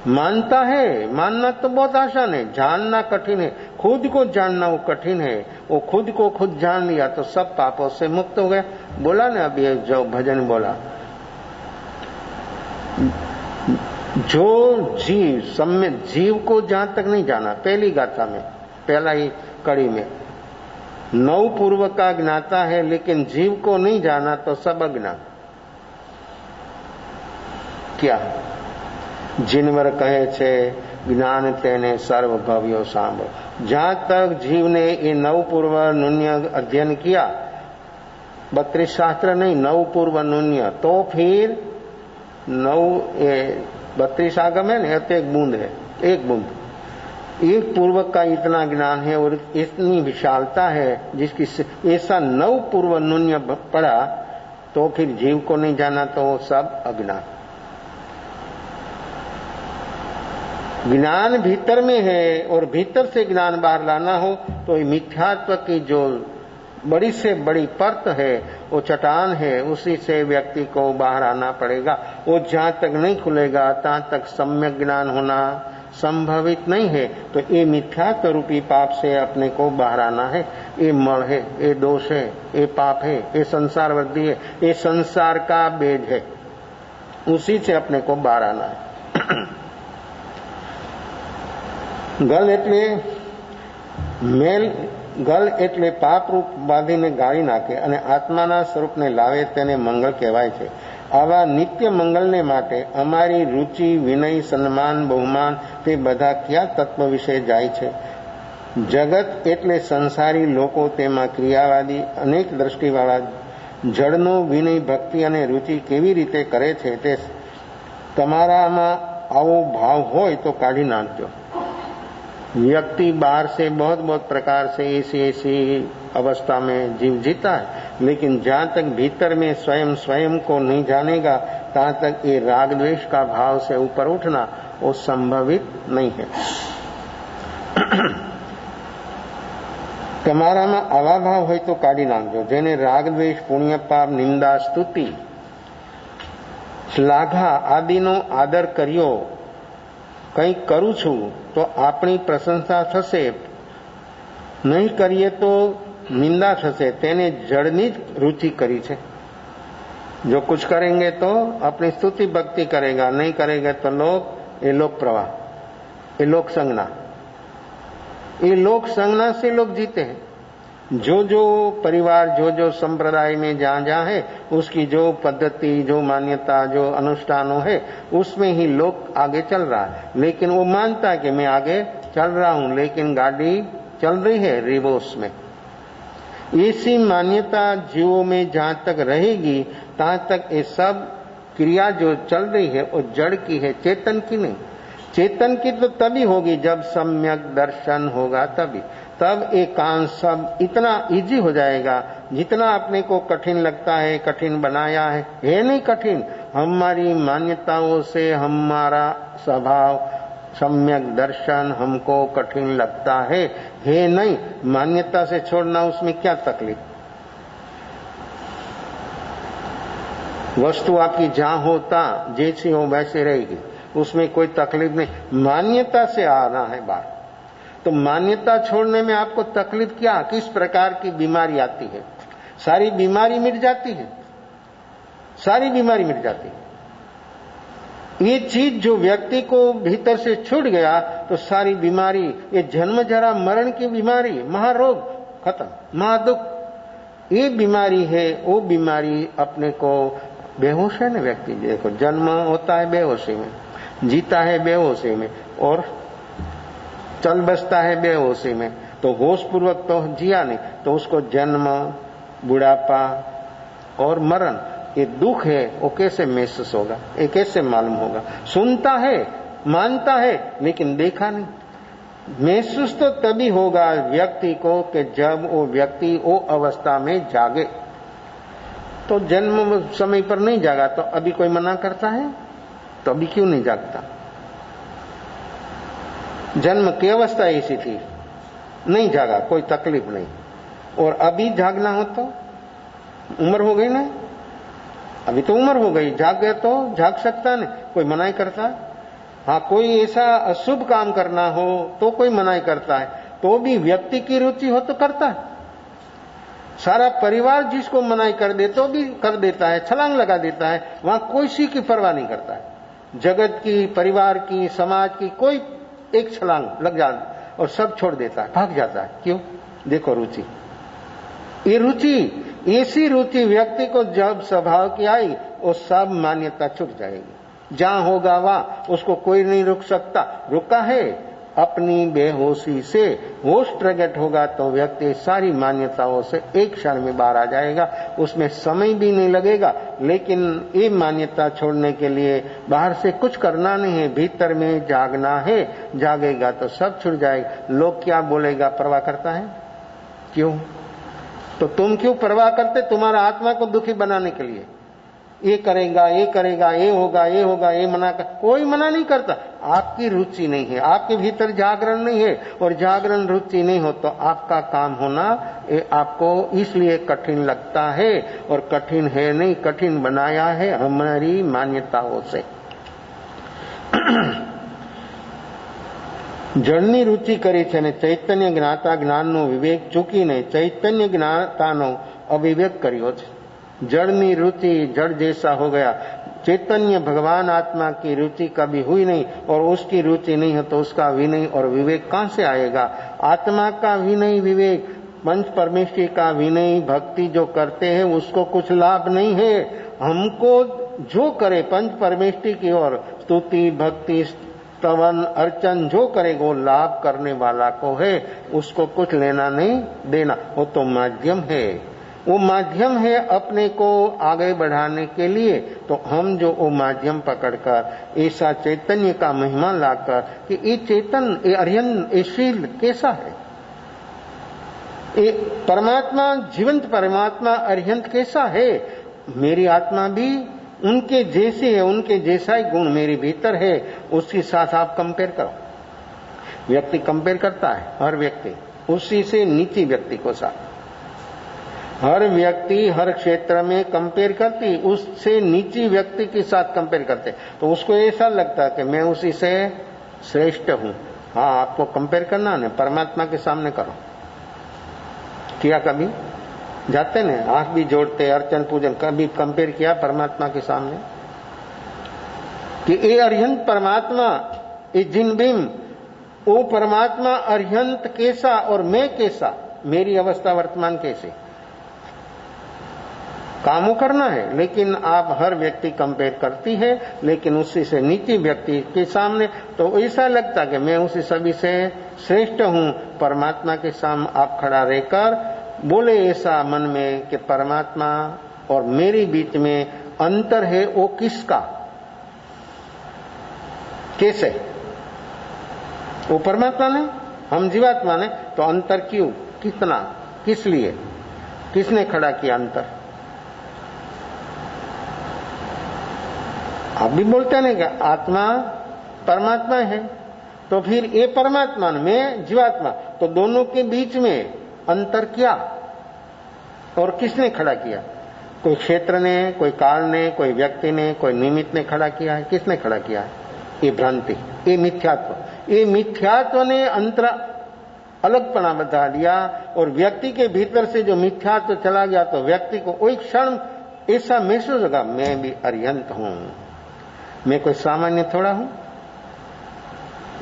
मानता है, मानना तो बहुत आसान है, जानना कठिन है। खुद को जानना वो कठिन है। वो खुद को खुद जान लिया तो सब पापों से मुक्त हो गया। बोला ना अभी जो भजन बोला, जो जीव को जहां तक नहीं जाना, पहली गाथा में, पहला ही कड़ी में, नौ पूर्व का ज्ञाता है, लेकिन जीव को नहीं जाना तो सब अज्ञात। क्या जिनवर कहे छे ज्ञान तेने सर्व भव्यो सांभ। जहां तक जीव ने ये नौ पूर्व नुन्य अध्ययन किया, 32 शास्त्र नहीं, नौ पूर्व नुन्य, तो फिर 32 आगम है ना, तो एक बूंद है, एक बूंद, एक पूर्वक का इतना ज्ञान है और इतनी विशालता है, जिसकी ऐसा 9 पूर्व नुन्य पड़ा तो फिर जीव को नहीं जाना तो सब अज्ञान। ज्ञान भीतर में है और भीतर से ज्ञान बाहर लाना हो तो ये मिथ्यात्व की जो बड़ी से बड़ी परत है, वो चट्टान है, उसी से व्यक्ति को बाहर आना पड़ेगा। वो जहां तक नहीं खुलेगा तहां तक सम्यक ज्ञान होना संभवित नहीं है। तो ये मिथ्यात्व रूपी पाप से अपने को बाहर आना है। ये मल है, ये दोष है, ये पाप है, ये संसार वृद्धि है, ये संसार का बेज है, उसी से अपने को बाहर आना है। गल એટલે પાપ રૂપ બાંધીને ગાળી નાખે અને આત્માના સ્વરૂપને લાવે તેને મંગળ કહેવાય છે। આવા નિત્ય મંગળને માટે અમારી રુચિ, વિનય, સન્માન, બહુમાન તે બધા ક્યાં તત્વ વિશે જાય છે? જગત એટલે સંસારી લોકો, તેમાં ક્રિયાવાદી અનેક દ્રષ્ટિવાળા જળનો વિનય, ભક્તિ અને રુચિ કેવી રીતે કરે છે તે તમારામાં આવો ભાવ હોય તો કાઢી नाखजो। व्यक्ति बाहर से बहुत बहुत प्रकार से ऐसी अवस्था में जीव जीता है, लेकिन जहां तक भीतर में स्वयं को नहीं जानेगा तहां तक ये राग द्वेष का भाव से ऊपर उठना वो संभवित नहीं है। તમારામાં આવા ભાવ હોય તો કાઢી નાખજો, જેને રાગ દ્વેષ, પુણ્ય પાપ, નિંદા, સ્તુતિ, શ્લાઘા આદિનો આદર કર્યો, કંઈક કરું છું તો આપણી પ્રશંસા થશે, નહીં કરીએ તો નિંદા થશે, તેને જળની જ रुचि करी છે। जो कुछ करेंगे तो अपनी स्तुति भक्ति करेगा, नहीं करेगा तो लोग, ये लोक प्रवाह, ये लोक संज्ञा, ये लोक संज्ञा से लोग जीते हैं। जो जो परिवार जो जो संप्रदाय में जहां जहां है उसकी जो पद्धति, जो मान्यता, जो अनुष्ठानों है उसमें ही लोग आगे चल रहा है। लेकिन वो मानता है कि मैं आगे चल रहा हूं, लेकिन गाड़ी चल रही है रिवर्स में। ऐसी मान्यता जीवों में जहां तक रहेगी तहां तक ये सब क्रिया जो चल रही है वो जड़ की है, चेतन की नहीं। चेतन की तो तभी होगी जब सम्यक दर्शन होगा, तभी तब एक काम सब इतना इजी हो जाएगा। जितना अपने को कठिन लगता है, कठिन बनाया है नहीं कठिन। हमारी मान्यताओं से हमारा स्वभाव सम्यक दर्शन हमको कठिन लगता है नहीं। मान्यता से छोड़ना, उसमें क्या तकलीफ। वस्तु आपकी जहां होता जैसी हो वैसे रहेगी, उसमें कोई तकलीफ नहीं। मान्यता से आना है बात। तो मान्यता छोड़ने में आपको तकलीफ क्या, किस प्रकार की बीमारी आती है? सारी बीमारी मिट जाती है, सारी बीमारी मिट जाती है। ये चीज जो व्यक्ति को भीतर से छूट गया तो सारी बीमारी, ये जन्म जरा मरण की बीमारी, महारोग खत्म, महादुख, ये बीमारी है। वो बीमारी अपने को बेहोश है ना व्यक्ति। देखो, जन्म होता है बेहोशी में, जीता है बेहोशी में, और चल बसता है बेहोशी में। तो होश पूर्वक तो जिया नहीं, तो उसको जन्म, बुढ़ापा और मरण, ये दुख है, वो कैसे महसूस होगा, ये कैसे मालूम होगा? सुनता है, मानता है, लेकिन देखा नहीं। महसूस तो तभी होगा व्यक्ति को कि जब वो व्यक्ति वो अवस्था में जागे। तो जन्म समय पर नहीं जागा तो अभी कोई मना करता है? तो अभी क्यों नहीं जागता? जन्म की अवस्था ऐसी थी, नहीं जागा, कोई तकलीफ नहीं। और अभी जागना हो तो उम्र हो गई ना, अभी तो उम्र हो गई, जाग गए तो जाग सकता नहीं, कोई मनाही करता है? हाँ, कोई ऐसा अशुभ काम करना हो तो कोई मनाही करता है, तो भी व्यक्ति की रुचि हो तो करता है। सारा परिवार जिसको मनाही कर दे तो भी कर देता है, छलांग लगा देता है, वहां कोई सी की परवाह नहीं करता है। जगत की, परिवार की, समाज की, कोई एक छलांग लग जाता और सब छोड़ देता है, भाग जाता है। क्यों? देखो रुचि, ये रुचि, ऐसी रुचि व्यक्ति को जब स्वभाव की आई, वो सब मान्यता छूट जाएगी। जहां होगा वहां उसको कोई नहीं रोक सकता। रुका है अपनी बेहोशी से, होश प्रकट होगा तो व्यक्ति सारी मान्यताओं से एक क्षण में बाहर आ जाएगा, उसमें समय भी नहीं लगेगा। लेकिन ये मान्यता छोड़ने के लिए बाहर से कुछ करना नहीं है, भीतर में जागना है। जागेगा तो सब छूट जाएगा। लोग क्या बोलेगा परवाह करता है? क्यों? तो तुम क्यों परवाह करते? तुम्हारा आत्मा को दुखी बनाने के लिए। ये करेगा, ये करेगा, ये होगा, ये होगा, ये मना कर, कोई मना नहीं करता। आपकी रुचि नहीं है, आपके भीतर जागरण नहीं है, और जागरण रुचि नहीं हो तो आपका काम होना ये आपको इसलिए कठिन लगता है। और कठिन है नहीं, कठिन बनाया है हमारी मान्यताओं से। જળની રુચિ કરી છે અને ચૈતન્ય જ્ઞાતા જ્ઞાનનો વિવેક ચૂકીને ચૈતન્ય જ્ઞાતાનો અવિવેક કર્યો છે। जड़नी रुचि जड़ जैसा हो गया। चैतन्य भगवान आत्मा की रुचि कभी हुई नहीं, और उसकी रुचि नहीं है तो उसका विनय और विवेक कहां से आएगा? आत्मा का विनय विवेक, पंच परमेश्वरी का विनय भक्ति जो करते हैं उसको कुछ लाभ नहीं है। हमको जो करे पंच परमेश्वरी की ओर स्तुति, भक्ति, स्तवन, अर्चन जो करेगा वो लाभ करने वाला को है, उसको कुछ लेना नहीं देना। वो तो माध्यम है, वो माध्यम है अपने को आगे बढ़ाने के लिए। तो हम जो वो माध्यम पकड़कर ऐसा चैतन्य का महिमा लाकर कि ये चेतन, ये अर्यन, ये शील कैसा है, ये परमात्मा, जीवंत परमात्मा अर्यंत कैसा है, मेरी आत्मा भी उनके जैसी है, उनके जैसा ही गुण मेरे भीतर है, उसके साथ आप कंपेयर करो। व्यक्ति कंपेयर करता है, हर व्यक्ति उसी से नीचे व्यक्ति को साथ, हर व्यक्ति हर क्षेत्र में कंपेयर करती, उससे नीची व्यक्ति के साथ कंपेयर करते, तो उसको ऐसा लगता है कि मैं उसी से श्रेष्ठ हूं। हाँ, आपको कंपेयर करना है, परमात्मा के सामने करो। किया कभी? जाते ने आंख भी जोड़ते, अर्चन पूजन, कभी कंपेयर किया परमात्मा के सामने कि ये अर्यंत परमात्मा, ये जिन बिम, वो परमात्मा अर्यंत कैसा और मैं कैसा? मेरी अवस्था वर्तमान कैसे? कामों करना है, लेकिन आप हर व्यक्ति कंपेयर करती है, लेकिन उसी से नीचे व्यक्ति के सामने तो ऐसा लगता कि मैं उसी सभी से श्रेष्ठ हूं। परमात्मा के सामने आप खड़ा रहकर बोले ऐसा मन में कि परमात्मा और मेरे बीच में अंतर है, वो किसका, कैसे? वो परमात्मा ने, हम जीवात्मा ने, तो अंतर क्यों, कितना, किस लिए, किसने खड़ा किया अंतर? आप भी बोलते हैं कि आत्मा परमात्मा है, तो फिर ये परमात्मा में जीवात्मा, तो दोनों के बीच में अंतर क्या और किसने खड़ा किया? कोई क्षेत्र ने, कोई काल ने, कोई व्यक्ति ने, कोई निमित्त ने खड़ा किया है? किसने खड़ा किया है? ये भ्रांति, ये मिथ्यात्व, ये मिथ्यात्व ने अंतर अलगपना बता दिया, और व्यक्ति के भीतर से जो मिथ्यात्व चला गया तो व्यक्ति को वो एक क्षण ऐसा महसूस होगा, मैं भी अरिहंत हूं, मैं कोई सामान्य थोड़ा हूं।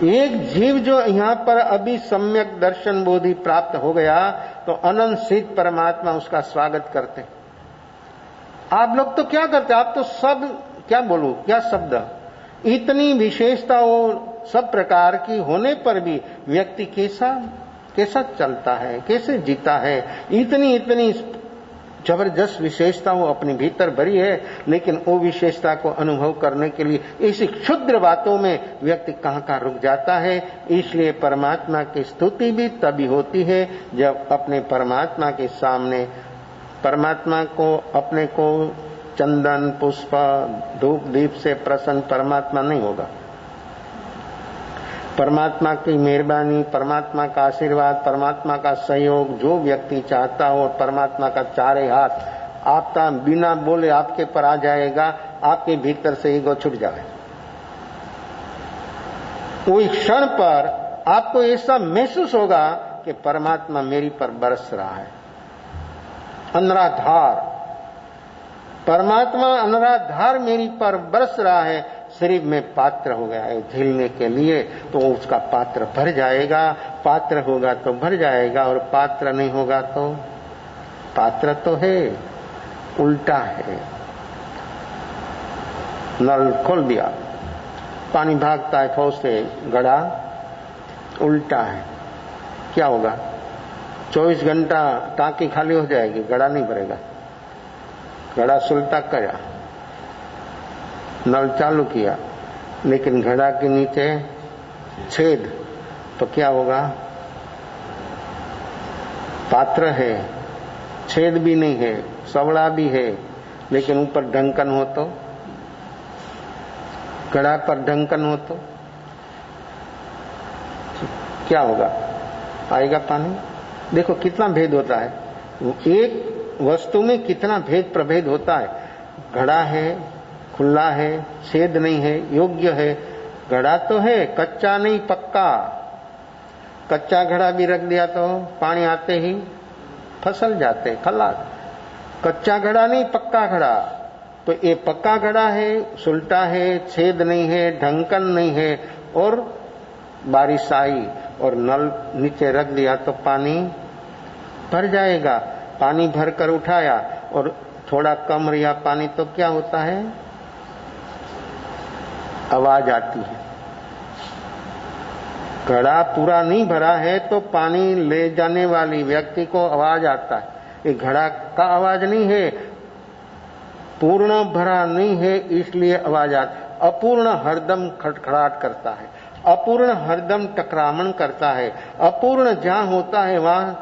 एक जीव जो यहां पर अभी सम्यक दर्शन बोधि प्राप्त हो गया तो अनंत सिद्ध परमात्मा उसका स्वागत करते। आप लोग तो क्या करते, आप तो सब, क्या बोलूं, क्या शब्द, इतनी विशेषताओं सब प्रकार की होने पर भी व्यक्ति कैसा चलता है, कैसे जीता है, इतनी जबरदस्त विशेषता वो अपने भीतर भरी है, लेकिन वो विशेषता को अनुभव करने के लिए ऐसी क्षुद्र बातों में व्यक्ति कहां रुक जाता है। इसलिए परमात्मा की स्तुति भी तभी होती है जब अपने परमात्मा के सामने, परमात्मा को, अपने को चंदन पुष्प धूप दीप से प्रसन्न परमात्मा नहीं होगा। परमात्मा की मेहरबानी, परमात्मा का आशीर्वाद, परमात्मा का सहयोग जो व्यक्ति चाहता हो, और परमात्मा का चारे हाथ आपका बिना बोले आपके पर आ जाएगा, आपके भीतर से ईगो छूट जाए। कोई क्षण पर आपको ऐसा महसूस होगा कि परमात्मा मेरी पर बरस रहा है, अनराधार परमात्मा अनराधार मेरी पर बरस रहा है, शरीर में पात्र हो गया है झेलने के लिए, तो उसका पात्र भर जाएगा। पात्र होगा तो भर जाएगा, और पात्र नहीं होगा तो पात्र तो है, उल्टा है। नल खोल दिया, पानी भागता है फौज से, घड़ा उल्टा है, क्या होगा? 24 घंटा टांकी खाली हो जाएगी, घड़ा नहीं भरेगा। घड़ा सुलटा किया, नल चालू किया, लेकिन घड़ा के नीचे छेद, तो क्या होगा? पात्र है, छेद भी नहीं है, सवड़ा भी है, लेकिन ऊपर ढंकन हो तो, घड़ा पर ढंकन हो तो क्या होगा? आएगा पानी। देखो कितना भेद होता है, एक वस्तु में कितना भेद प्रभेद होता है। घड़ा है, खुला है, छेद नहीं है, योग्य है। घड़ा तो है, कच्चा नहीं पक्का। कच्चा घड़ा भी रख दिया तो पानी आते ही फसल जाते, खल्लास। कच्चा घड़ा नहीं, पक्का घड़ा। तो ये पक्का घड़ा है, सुलटा है, छेद नहीं है, ढंकन नहीं है, और बारिश आई और नल नीचे रख दिया तो पानी भर जाएगा। पानी भरकर उठाया और थोड़ा कम रिया पानी तो क्या होता है? आवाज आती है। घड़ा पूरा नहीं भरा है तो पानी ले जाने वाली व्यक्ति को आवाज आता है। ये घड़ा का आवाज नहीं है, पूर्ण भरा नहीं है, इसलिए आवाज आती है। अपूर्ण हरदम खटखड़ाट करता है, अपूर्ण हरदम टकरामण करता है। अपूर्ण जहां होता है वहां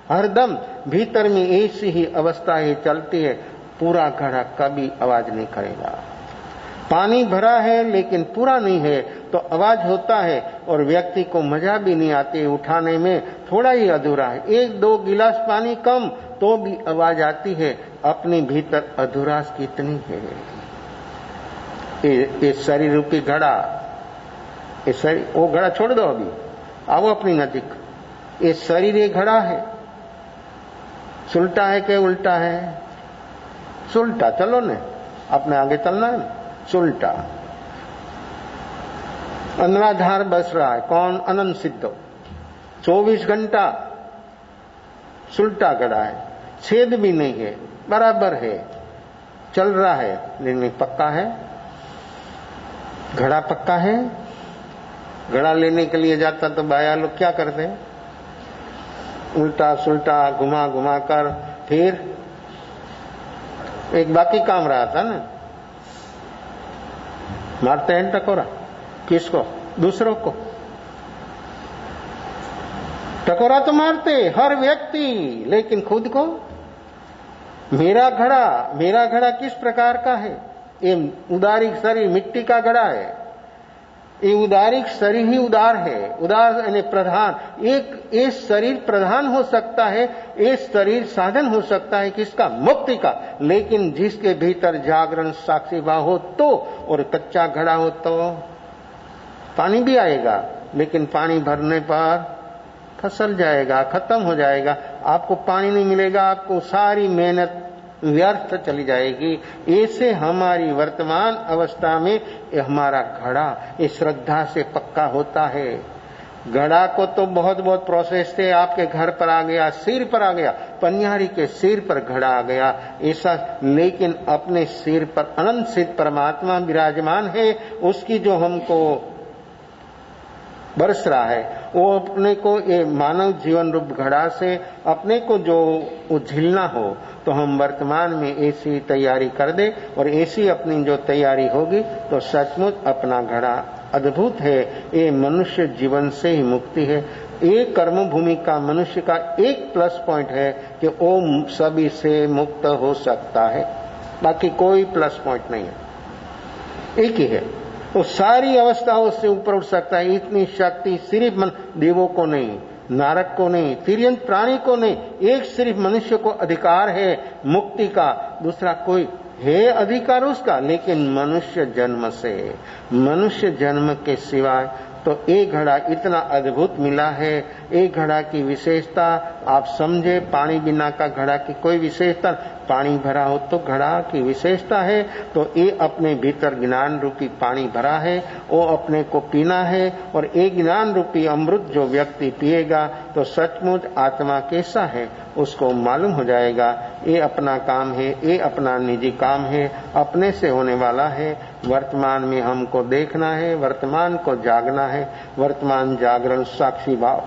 हरदम भीतर में ऐसी ही अवस्था ही चलती है। पूरा घड़ा कभी आवाज नहीं करेगा। पानी भरा है लेकिन पूरा नहीं है तो आवाज होता है, और व्यक्ति को मजा भी नहीं आती उठाने में, थोड़ा ही अधूरा है। 1-2 गिलास पानी कम तो भी आवाज आती है। अपने भीतर अधूरास कितनी है। ये शरीर रूपी घड़ा, ये शरीर, वो घड़ा छोड़ दो, अभी आओ अपनी नजीक। ये शरीर ये घड़ा है, सुलटा है कि उल्टा है? सुलटा, चलो ने, अपने आगे चलना है, सुलटा। अनराधार बस रहा है, कौन? अनंत सिद्ध। 24 घंटा सुलटा घड़ा है, छेद भी नहीं है, बराबर है, चल रहा है, लेकिन पक्का है। घड़ा पक्का है। घड़ा लेने के लिए जाता तो बाया लोग क्या करते हैं, उल्टा सुल्टा घुमा घुमा कर, फिर एक बाकी काम रहा था ना, मारते हैं टकोरा। किसको? दूसरों को टकोरा तो मारते हर व्यक्ति, लेकिन खुद को। मेरा घड़ा किस प्रकार का है? ये उदारिक शरीर मिट्टी का घड़ा है। ये उदारिक शरीर ही उदार है, उदार यानी प्रधान। एक शरीर प्रधान हो सकता है, एक शरीर साधन हो सकता है किसका? मुक्ति का। लेकिन जिसके भीतर जागरण साक्षी भाव हो तो, और कच्चा घड़ा हो तो पानी भी आएगा, लेकिन पानी भरने पर फसल जाएगा, खत्म हो जाएगा, आपको पानी नहीं मिलेगा, आपको सारी मेहनत व्यर्थ चली जाएगी। ऐसे हमारी वर्तमान अवस्था में हमारा घड़ा इस श्रद्धा से पक्का होता है। घड़ा को तो बहुत बहुत प्रोसेस से आपके घर पर आ गया, सिर पर आ गया, पनियारी के सिर पर घड़ा आ गया ऐसा, लेकिन अपने सिर पर अनंत सिद्ध परमात्मा विराजमान है। उसकी जो हमको बरस रहा है, वो अपने को ये मानव जीवन रूप घड़ा से अपने को जो झिलना हो, तो हम वर्तमान में ऐसी तैयारी कर दे, और ऐसी अपनी जो तैयारी होगी तो सचमुच अपना घड़ा अद्भुत है। ये मनुष्य जीवन से ही मुक्ति है। ये कर्म भूमि का मनुष्य का एक प्लस पॉइंट है कि वो सभी से मुक्त हो सकता है, बाकी कोई प्लस पॉइंट नहीं है, एक ही है। वो सारी अवस्थाओं से ऊपर उठ सकता है। इतनी शक्ति सिर्फ देवों को नहीं, नारक को नहीं, तिर्यंत प्राणी को नहीं, एक सिर्फ मनुष्य को अधिकार है मुक्ति का, दूसरा कोई है अधिकार उसका, लेकिन मनुष्य जन्म से, मनुष्य जन्म के सिवाय तो एक घड़ा इतना अद्भुत मिला है। एक घड़ा की विशेषता आप समझे, पानी बिना का घड़ा की कोई विशेषता, पानी भरा हो तो घड़ा की विशेषता है। तो ये अपने भीतर ज्ञान रूपी पानी भरा है, वो अपने को पीना है, और एक ज्ञान रूपी अमृत जो व्यक्ति पिएगा तो सचमुच आत्मा कैसा है उसको मालूम हो जाएगा। ये अपना काम है, ये अपना निजी काम है, अपने से होने वाला है। वर्तमान में हमको देखना है, वर्तमान को जागना है। वर्तमान जागरण साक्षी भाव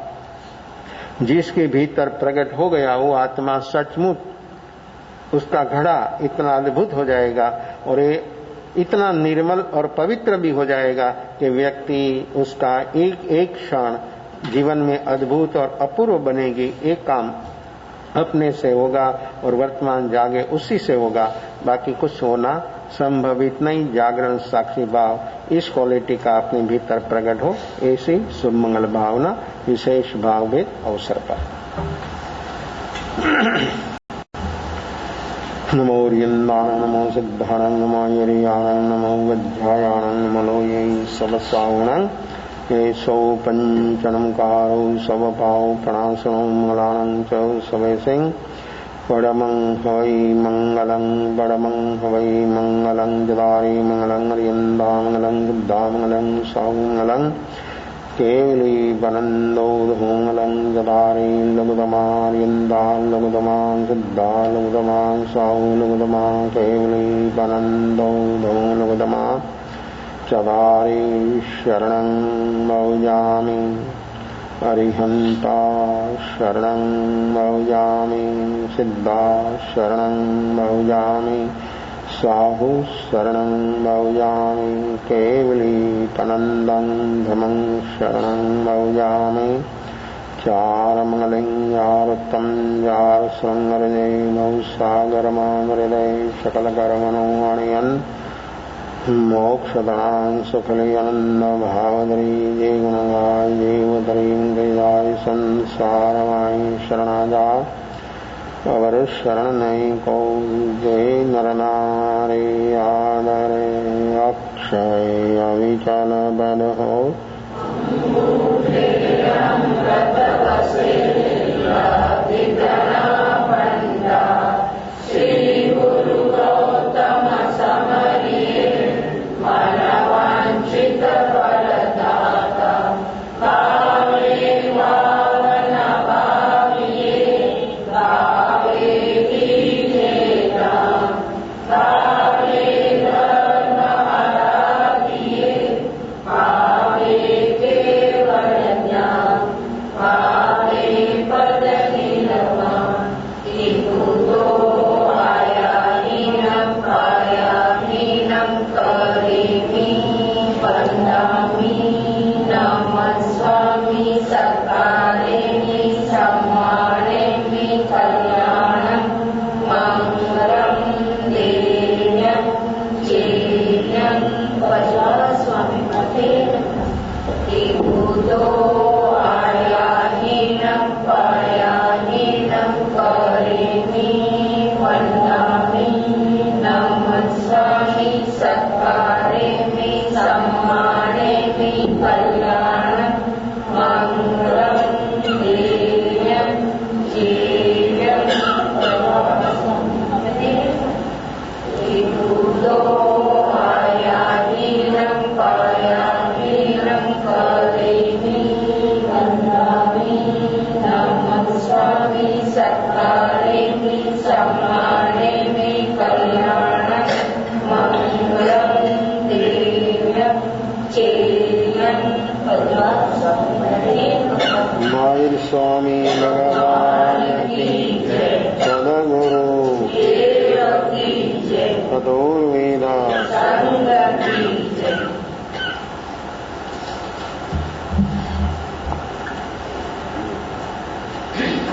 जिसके भीतर प्रकट हो गया, वो आत्मा सचमुच उसका घड़ा इतना अद्भुत हो जाएगा, और ये इतना निर्मल और पवित्र भी हो जाएगा कि व्यक्ति उसका एक एक क्षण जीवन में अद्भुत और अपूर्व बनेगी। एक काम अपने से होगा और वर्तमान जागे उसी से होगा, बाकी कुछ होना संभवित नहीं। जागरण साक्षी भाव इस क्वालिटी का अपने भीतर प्रकट हो, ऐसी शुभ मंगल भावना विशेष भाव भेद अवसर पर। नमो रियंदान, नमो सिद्धाणं, नमो यरियाणं, नमो वज्रायाणं, नमो लोये सबसावणं, येषौ पंचनमकारो सबभाव प्रणाशनो मंगलानं च सवेसिं बड़मं हवै मंगलं, बड़मं हवै मंगलं, जदारि मंगलं, रियंदा मंगलं, बुद्धा मंगलं, सामंगलं, केवली वनंदो धूमलं, जदारि लघुतमा, रियंदा लघुतमा, सिद्धा लघुतमा, साहु लघुतमा, केवली वनंदो धूम लघुतमा, चदारि शरणं भजामि, अरिहंता शरणं भजामि, सिद्धा शरणं भजामि, साहु शरणं भजामि, केवली पनन्दं धमं शरणं भजामि, चारमंगलं यारतं यार श्रृंगरजय नौसागरमामृदय सकलकर्मणो अणयन् मोक्षदां सुखलयनंद भावदरी जय गुणगाय देवदरीं गयाय संसारमाय शरणाजा अवर शरण नहीं को जय नरनारी आदरे अक्षय अविचल बल हो सत्कारे सम्माने कल्याण मंगलम देव्य चेयन महावीर स्वामी भगवान